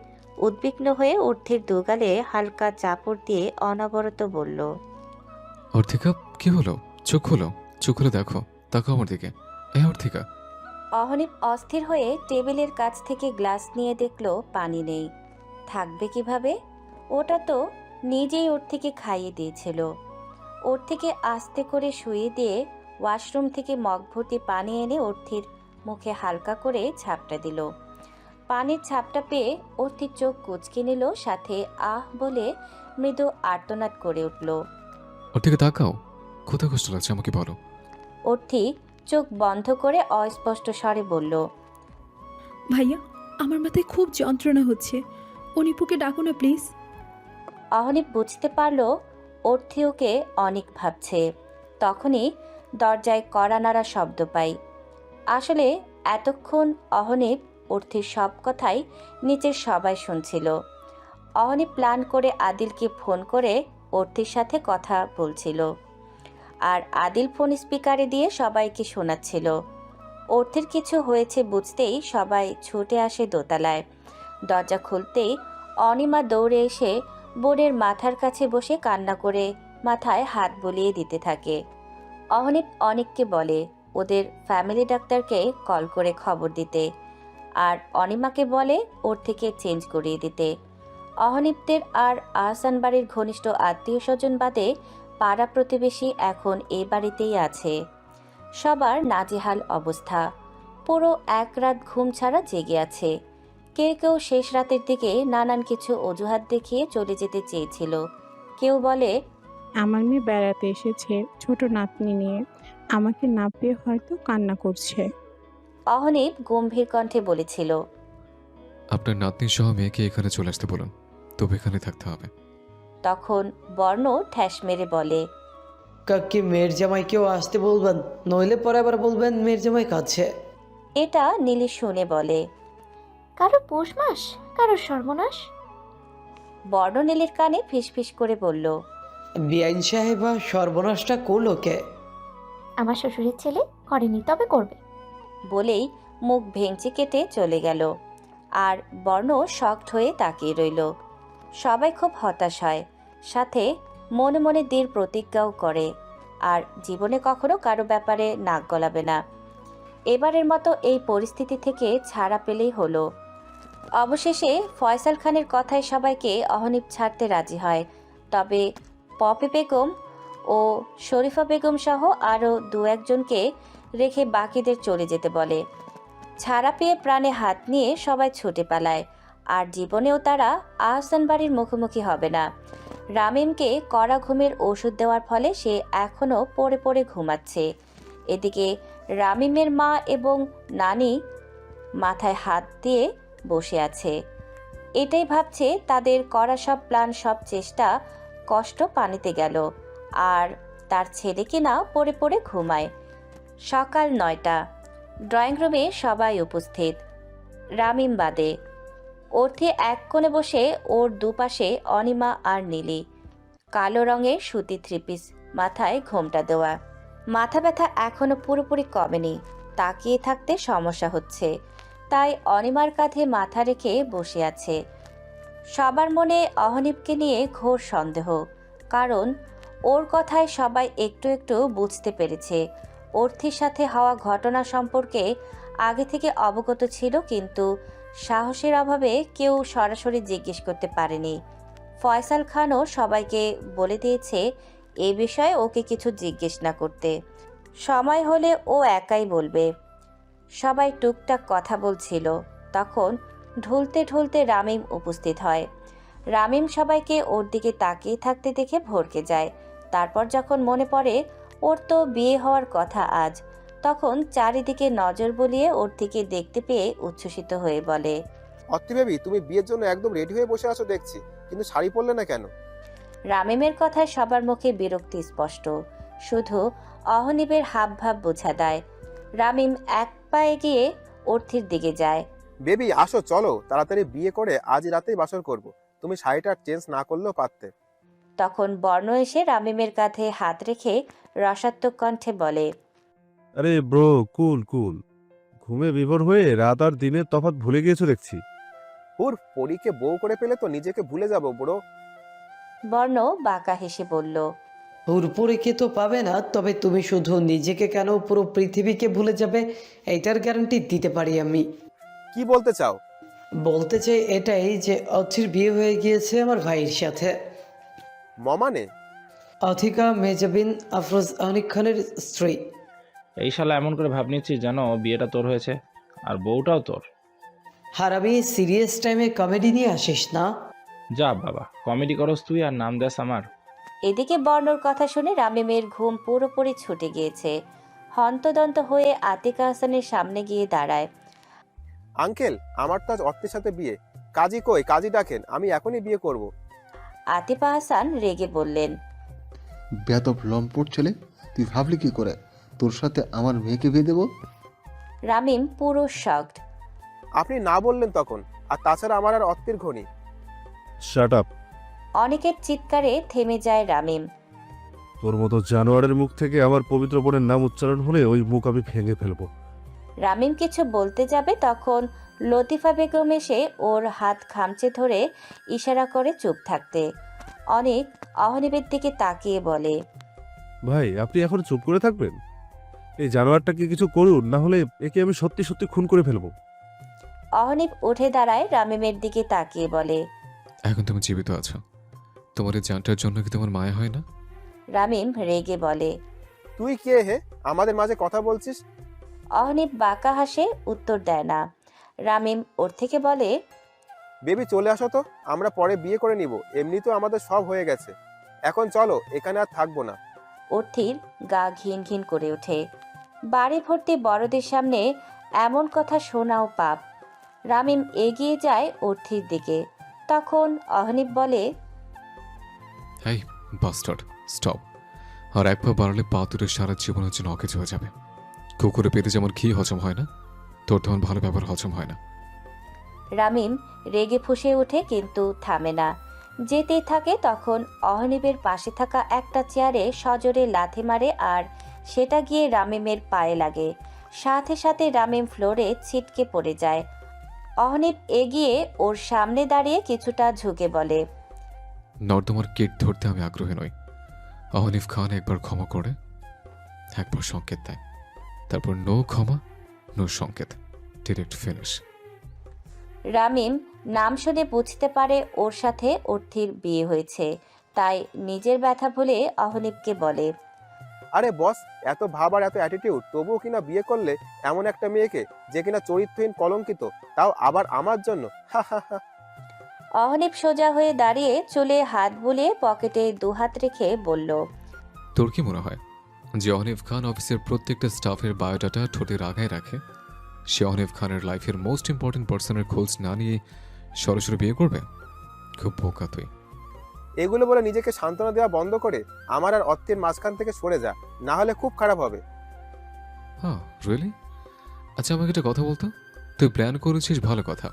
উদ্বিগ্ন হয়ে অর্থির দুগালে হালকা চাপড় দিয়ে অনবরত বলল, অর্থিকা কি হলো? চোখ খোলো, চোখ খুলে দেখো, তাকাও আমার দিকে। অর্থিকা। অহনীপ অস্থির হয়ে টেবিলের কাছ থেকে গ্লাস নিয়ে দেখল পানি নেই। থাকবে কিভাবে? ওটা তো নিজেই ওর থেকে খাইয়ে দিয়েছিল। ওর থেকে আস্তে করে শুয়ে দিয়ে ওয়াশরুম থেকে মগ ভর্তি পানি এনে অর্থির মুখে হালকা করে ঝাপটা দিল। পানির ঝাপটা পেয়ে অর্থির চোখ কুঁচকে নিল, সাথে আহ বলে মৃদু আর্তনাদ করে উঠল। অর্থিকা তাকাও, কোথায় কষ্ট লাগছে আমাকে বলো। অর্থি চোখ বন্ধ করে অস্পষ্ট স্বরে বলল, ভাইয়া, আমার মাথায় খুব যন্ত্রণা হচ্ছে, অনিপুকে ডাকো না প্লিজ। অহনীপ বুঝতে পারল অর্থি ওকে অনেক ভাবছে। তখনই দরজায় কড়া নাড়া শব্দ পাই। আসলে এতক্ষণ অহনীপ অর্থির সব কথাই নিচের সবাই শুনছিল। অহনীপ প্ল্যান করে আদিলকে ফোন করে অর্থির সাথে কথা বলছিল, আর আদিল ফোন স্পিকারে দিয়ে সবাইকে শোনাচ্ছিল। অর্থির কিছু হয়েছে বুঝতেই সবাই ছুটে আসে দোতলায়। দরজা খুলতেই অনিমা দৌড়ে এসে বোনের মাথার কাছে বসে কান্না করে মাথায় হাত বুলিয়ে দিতে থাকে। অহনীপ অনেককে বলে, ওদের ফ্যামিলি ডাক্তারকে কল করে খবর দিতে, আর অনিমাকে বলে ওর থেকে চেঞ্জ করিয়ে দিতে। অহনীপদের আর আহসান বাড়ির ঘনিষ্ঠ আত্মীয় স্বজন বাদে পাড়া প্রতিবেশী এখন এই বাড়িতেই আছে। সবার নাজেহাল অবস্থা, পুরো এক রাত ঘুম ছাড়া জেগে আছে। কেউ কেউ শেষ রাতের দিকে নানান কিছু অজুহাত দেখিয়ে চলে যেতে চেয়েছিল। কেউ বলে, আমার মেয়ে বেড়াতে এসেছে ছোট নাতনি নিয়ে, আমাকে না পেয়ে হয়তো কান্না করছে। অহনীপ গম্ভীর কণ্ঠে বলেছিল, আপনার নাতনি সহ মেয়েকে এখানে চলে আসতে বলুন, তবে এখানে থাকতে হবে। তখন বর্ণ ঠ্যাস মেরে বলে, কাকি মেয়ের জামাইকেও আসতে বলবেন, নইলে পরে আবার বলবেন মেয়ের জামাই কাছে। এটা নীলি শুনে বলে, কারো পৌষ মাস, কারো সর্বনাশ। বর্ণ নীলির কানে ফিসফিস করে বলল, বিআইন সাহেবা সর্বনাশটা করলো কে? আমার শ্বশুরের ছেলে করেনি, তবে করবে। বলেই মুখ ভেঙচি কেটে চলে গেল। আর বর্ণ শকড হয়ে তাকিয়ে রইল। সবাই খুব হতাশ হয়, সাথে মনে মনে দৃঢ় প্রতিজ্ঞাও করে, আর জীবনে কখনো কারো ব্যাপারে নাক গলাবে না। এবারের মতো এই পরিস্থিতি থেকে ছাড়া পেলেই হলো। অবশেষে ফয়সাল খানের কথায় সবাইকে অহনীপ ছাড়তে রাজি হয়, তবে পপি বেগম ও শরীফা বেগম সহ আরও দু একজনকে রেখে বাকিদের চলে যেতে বলে। ছাড়া পেয়ে প্রাণে হাত নিয়ে সবাই ছুটে পালায়, আর জীবনেও তারা আহসান বাড়ির মুখোমুখি হবে না। রামিমকে কড়া ঘুমের ওষুধ দেওয়ার ফলে সে এখনও পড়ে পড়ে ঘুমাচ্ছে। এদিকে রামিমের মা এবং নানি মাথায় হাত দিয়ে বসে আছে। এটাই ভাবছে তাদের করা সব প্ল্যান, সব চেষ্টা কষ্ট পানিতে গেল, আর তার ছেলে কিনা পড়ে পড়ে ঘুমায়। সকাল 9টা, ড্রয়িং রুমে সবাই উপস্থিত, রামিম বাদে। অর্থে এক কোণে বসে, ওর দুপাশে অনিমা আর নীলি। কালো রঙের সুতি থ্রিপিস, মাথায় ঘোমটা দেওয়া। মাথা ব্যথা এখনো পুরোপুরি কমেনি, তাকিয়ে থাকতে সমস্যা হচ্ছে, তাই অনিমার কাঁধে মাথা রেখে বসে আছে। সবার মনে অহনীপকে নিয়ে ঘোর সন্দেহ, কারণ ওর কথায় সবাই একটু একটু বুঝতে পেরেছে। অর্থের সাথে হওয়া ঘটনা সম্পর্কে আগে থেকে অবগত ছিল, কিন্তু সাহসের অভাবে কেউ সরাসরি জিজ্ঞেস করতে পারেনি। ফয়সাল খানও সবাইকে বলে দিয়েছে এ বিষয়ে ওকে কিছু জিজ্ঞেস না করতে, সময় হলে ও একাই বলবে। সবাই টুকটাক কথা বলছিল, তখন ঢুলতে ঢুলতে রামিম উপস্থিত হয়। রামিম সবাইকে ওর দিকে তাকিয়ে থাকতে দেখে ভড়কে যায়। তারপর যখন মনে পড়ে ওর তো বিয়ে হওয়ার কথা আজ, তখন চারিদিকে নজর বুলিয়ে ওর দিকে দেখতে পেয়ে উচ্ছ্বসিত হয়ে বলে, অত্তি বেবি, তুমি বিয়ের জন্য একদম রেডি হয়ে বসে আছো দেখছি, কিন্তু শাড়ি পরলে না কেন? রামিমের কথায় সবার মুখে বিরক্তি স্পষ্ট, শুধু অহনীপের হাবভাব বোঝা দেয়। রামিম এক পা এগিয়ে অর্থির দিকে যায়। বেবি আসো, চলো তাড়াতাড়ি বিয়ে করে আজ রাতেই বাসর করব। তুমি শাড়িটা চেঞ্জ না করলেও পারতে। তখন বর্ণ এসে রামিমের কাঁধে হাত রেখে রসাত্মক কণ্ঠে বলে, আরে ব্রো, কুল কুল। ঘুমে বিভোর হয়ে রাত আর দিনের তফাৎ ভুলে গিয়েছো দেখছি। হুর, পরীকে বউ করে পেলে তো নিজেকে ভুলে যাবো বুড়ো। বর্ণ বাঁকা হেসে বলল, হুরপুরিকে তো পাবে না, তবে তুমি শুধু নিজেকে কেন পুরো পৃথিবীকে ভুলে যাবে এটার গ্যারান্টি দিতে পারি আমি। কি বলতে চাও? বলতে চাই এটাই যে অথির বিয়ে হয়ে গিয়েছে আমার ভাইয়ের সাথে। মমানে? অথিকা মেজাবিন আফরোজ অনিক খানের স্ত্রী। এই শালা এমন করে ভাব নিচ্ছিস যেন বিয়েটা তোর হয়েছে, আর বউটাও তোর। হারামি, সিরিয়াস টাইমে কমেডি নিয়ে আসিস না। যা বাবা, কমেডি করস তুই আর নাম দেস আমার। এদিকে বর্ণর কথা শুনে রামিমের ঘুম পুরোপুরি ছুটে গিয়েছে। হন্তদন্ত হয়ে আতিকা হাসানের সামনে গিয়ে দাঁড়ায়। আঙ্কেল, আমার তো আজ অর্থের সাথে বিয়ে। কাজী কই? কাজী ডাকেন, আমি এখনই বিয়ে করব। আতিফা হাসান রেগে বললেন, বেয়াদব লম্পট ছেলে, তুই ভাবলি কি করে তোর সাথে আমার মেয়েকে বিয়ে দেবো? রামিম পুরো শকড। আপনি না বললেন তখন, আর তাছাড়া আমার আর অর্থের ঘনি। Shut up. অনেকের চিৎকারে থেমে যায় রামিম। তোর মতো জানোয়ারের মুখ থেকে আমার পবিত্র বোনের নাম উচ্চারণ হলে ওই মুখ আমি ভেঙে ফেলবো। রামিম কিছু বলতে যাবে, তখন লতিফা বেগম এসে ওর হাত খামচে ধরে ইশারা করে চুপ থাকতে। অনেক অহনীপের দিকে তাকিয়ে বলে, ভাই, আপনি এখন চুপ করে থাকবেন? এই জানোয়ারটাকে কিছু করুন, না হলে একে আমি সত্যি সত্যি খুন করে ফেলবো। অহনীপ উঠে দাঁড়ায়, রামিমের দিকে তাকিয়ে বলে। এখন তুমি জীবিত আছো, তোমার এই জানটার জন্য কি তোমার মায়া হয় না? রামিম রেগে বলে। তুই কে হে, আমাদের মাঝে কথা বলছিস? অহনীপ বাঁকা হাসে, উত্তর দেয় না। রামিম ওর থেকে বলে, বেবি চলে আসো তো, আমরা পরে বিয়ে করে নিব, এমনিতেও আমাদের সব হয়ে গেছে। এখন চলো, এখানে আর থাকবো না। অর্থির গা ঘিন ঘিন করে ওঠে। বাড়ি ভর্তি বড়দের সামনে এমন কথা শোনাও পাপ। রামিম এগিয়ে যায় অর্থির দিকে। তখন অহনীপ বলে, এই বাস্টার্ড, স্টপ। আর এক পা বাড়ালে পা দুটো সারা জীবনের জন্য অকেজ হয়ে যাবে। কুকুরে পেতে যেমন ঘি হজম হয় না, তোর তেমন ভালো ব্যবহার হজম হয় না। রামিম রেগে ফুঁসে ওঠে, কিন্তু থামে না, যেতেই থাকে। তখন অহনীপের পাশে থাকা একটা চেয়ারে সজোরে লাথি মারে, আর সেটা গিয়ে রামিমের পায়ে লাগে। সাথে সাথে রামিম ফ্লোরে ছিটকে পড়ে যায়। অহনীপ এগিয়ে ওর সামনে দাঁড়িয়ে কিছুটা ঝুঁকে বলে, নর্দমার কিট ধরতে আমি আগ্রহী নই। অহনিফ খান একবার ক্ষমা করে, একবার সংকেত দেয়, তারপর নো ক্ষমা, নো সংকেত, ডিরেক্ট ফিনিশ। রামিম নাম শুনে বুঝতে পারে ওর সাথে অর্থির বিয়ে হয়েছে, তাই নিজের ব্যথা ভুলে অহনীপকে বলে, আরে বস, এত ভাব আর এত অ্যাটিটিউড, তবুও কিনা বিয়ে করলে এমন একটা মেয়েকে যে কিনা চরিত্রহীন, কলঙ্কিত, তাও আবার আমার জন্য। হা হা হা। অহনীপ সোজা হয়ে দাঁড়িয়ে চুলে হাত বুলিয়ে পকেটে দুহাত রেখে বলল, তোর কি মনে হয় যে অহনিফ খান অফিসের প্রত্যেকটা স্টাফের বায়োডাটা ঠোঁটের আগায় রাখে? সে অহনিফ খানের লাইফের মোস্ট ইম্পর্টেন্ট পার্সনের খোঁজ না নিয়ে সরাসরি বিয়ে করবে? খুব বোকা তুই। এগুলো বলে নিজেকে সান্ত্বনা দেওয়া বন্ধ করে আমার আর অর্থের মাঝখান থেকে সরে যা, না হলে খুব খারাপ হবে। হ্যাঁ, রিয়েলি? আচ্ছা, আমাকে একটা কথা বলতো। তুই প্ল্যান করেছিস, ভালো কথা,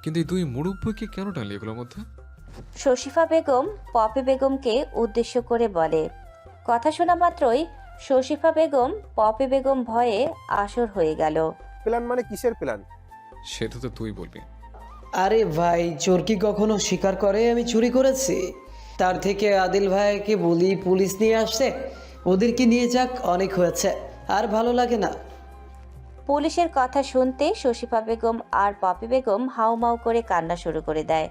কিন্তু এই দুই মুরব্বীকে কেন টানলি এগুলোর মধ্যে? শশীফা বেগম পপি বেগমকে উদ্দেশ্য করে বলে। কথা শোনা মাত্রই শশীফা বেগম পপি বেগম ভয়ে আসর হয়ে গেল। প্ল্যান মানে কিসের প্ল্যান? সেটা তো তুই বলবি। আরে ভাই, চোর কি কখনো স্বীকার করে আমি চুরি করেছি? তার থেকে আদিল ভাইকে বলি পুলিশ নিয়ে আসছে, ওদেরকে নিয়ে যাক, অনেক হয়েছে, আর ভালো লাগে না। পুলিশের কথা শুনতে শশীফা বেগম আর পপি বেগম হাউমাউ করে কান্না শুরু করে দেয়।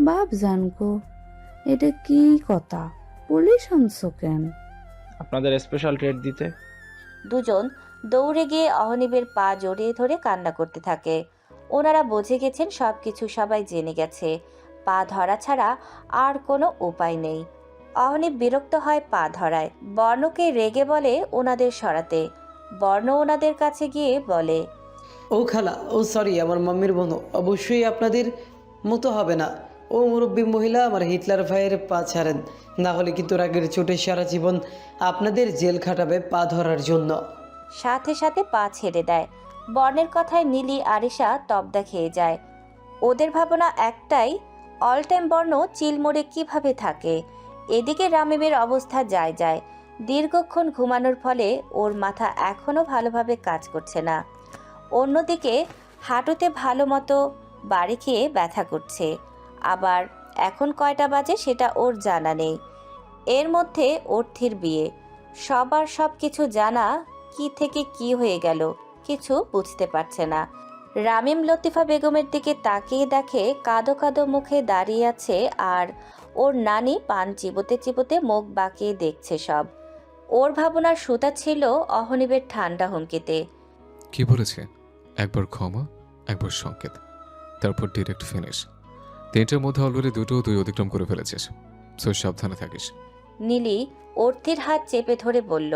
বাপ জানগো, এটা কি কথা? পুলিশ আনছো কেন? আপনাদের স্পেশাল ট্রিট দিতে। দুজন দৌড়ে গিয়ে অহনীপের পা জড়িয়ে ধরে কান্না করতে থাকে। ওনারা বুঝে গেছেন সবকিছু সবাই জেনে গেছে, পা ধরা ছাড়া আর কোনো উপায় নেই। অহনীপ বিরক্ত হয় পা ধরায়, বর্ণকে রেগে বলে ওনাদের সরাতে। বর্ণ ওনাদের কাছে গিয়ে বলে, ও খালা, ও সরি, আমার মাম্মির বোন, অবশ্যই আপনাদের মতো হবে না। ও মুরব্বী মহিলা, আমার হিটলার ভাইয়ের পা ছাড়েন, না হলে কিন্তু রাগের চোটে সারা জীবন আপনাদের জেল খাটাবে পা ধরার জন্য। সাথে সাথে পা ছেড়ে দেয়। বর্ণের কথায় নীলি আরিশা তবদা খেয়ে যায়। ওদের ভাবনা একটাই, অল টাইম বর্ণ চিলমোড়ে কিভাবে থাকে। এদিকে রামিমের অবস্থা যায় যায়, দীর্ঘক্ষণ ঘুমানোর ফলে ওর মাথা এখনও ভালোভাবে কাজ করছে না। অন্যদিকে হাঁটুতে ভালো মতো বাড়ি খেয়ে ব্যথা করছে, আবার এখন কয়টা বাজে সেটা ওর জানা নেই। এর মধ্যে অর্থির বিয়ে, সবার সব কিছু জানা, কি থেকে কি হয়ে গেল কিছু বুঝতে পারছে না। রামিম লতিফা বেগমের দিকে তাকিয়ে দেখে কাঁদো কাঁদো মুখে দাঁড়িয়ে আছে, আর ওর নানি পান চিবোতে চিবোতে মুখ বাঁকিয়ে দেখছে সব। ওর ভাবনার সুতা ছিল অহনীপের ঠান্ডা হুমকিতে। কি বলেছে? একবার ক্ষমা, একবার সংকেত, তারপর ডিরেক্ট ফিনিশ। তিনটার মধ্যে অলরেডি দুটো তুই অতিক্রম করে ফেলেছিস, সো সাবধানে থাকিস। নীলি অর্থির হাত চেপে ধরে বলল,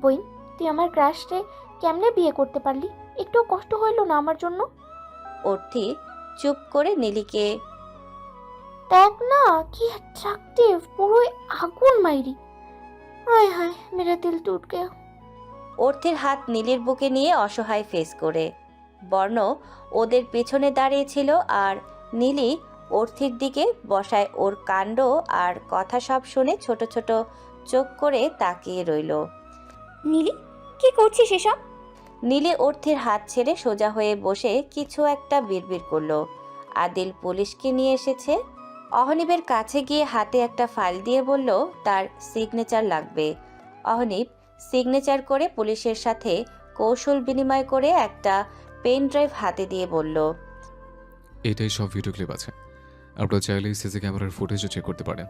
বই, তুই আমার ক্রাশে কেমনে বিয়ে করতে পারলি? একটু কষ্ট হইল না আমার জন্য? অর্থি চুপ করে নীলিকে, দেখ না কি অ্যাট্রাকটিভ, পুরোই আগুন মাইরি। হায় হায়, মেরা দিল টুট গয়া। অর্থির হাত নীলির বুকে নিয়ে অসহায় ফেস করে। বর্ণ ওদের পেছনে দাঁড়িয়েছিল, আর নীলি অর্থির দিকে বসায় ওর কাণ্ড আর কথা সব শুনে ছোট ছোট চোখ করে তাকিয়ে রইল। নীলি, কি করছিস এসব? নীলি অর্থির হাত ছেড়ে সোজা হয়ে বসে কিছু একটা বিড়বিড় করলো। আদিল পুলিশকে নিয়ে এসেছে। অহনীপের কাছে গিয়ে হাতে একটা ফাইল দিয়ে বলল তার সিগনেচার লাগবে। অহনীপ সিগনেচার করে পুলিশের সাথে কৌশল বিনিময় করে একটা পেন ড্রাইভ হাতে দিয়ে বলল, এটাই সব ভিডিও ক্লিপ আছে, আপনারা চাইলেই সিসি ক্যামেরার ফুটেজও চেক করতে পারেন।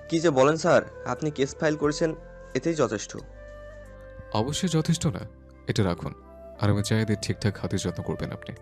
কি যে বলেন স্যার, আপনি কেস ফাইল করেছেন, এতেই যথেষ্ট। অবশ্যই যথেষ্ট না, এটা রাখুন, আর আমি চাই এদের ঠিকঠাক হাতে যত্ন করবেন আপনি।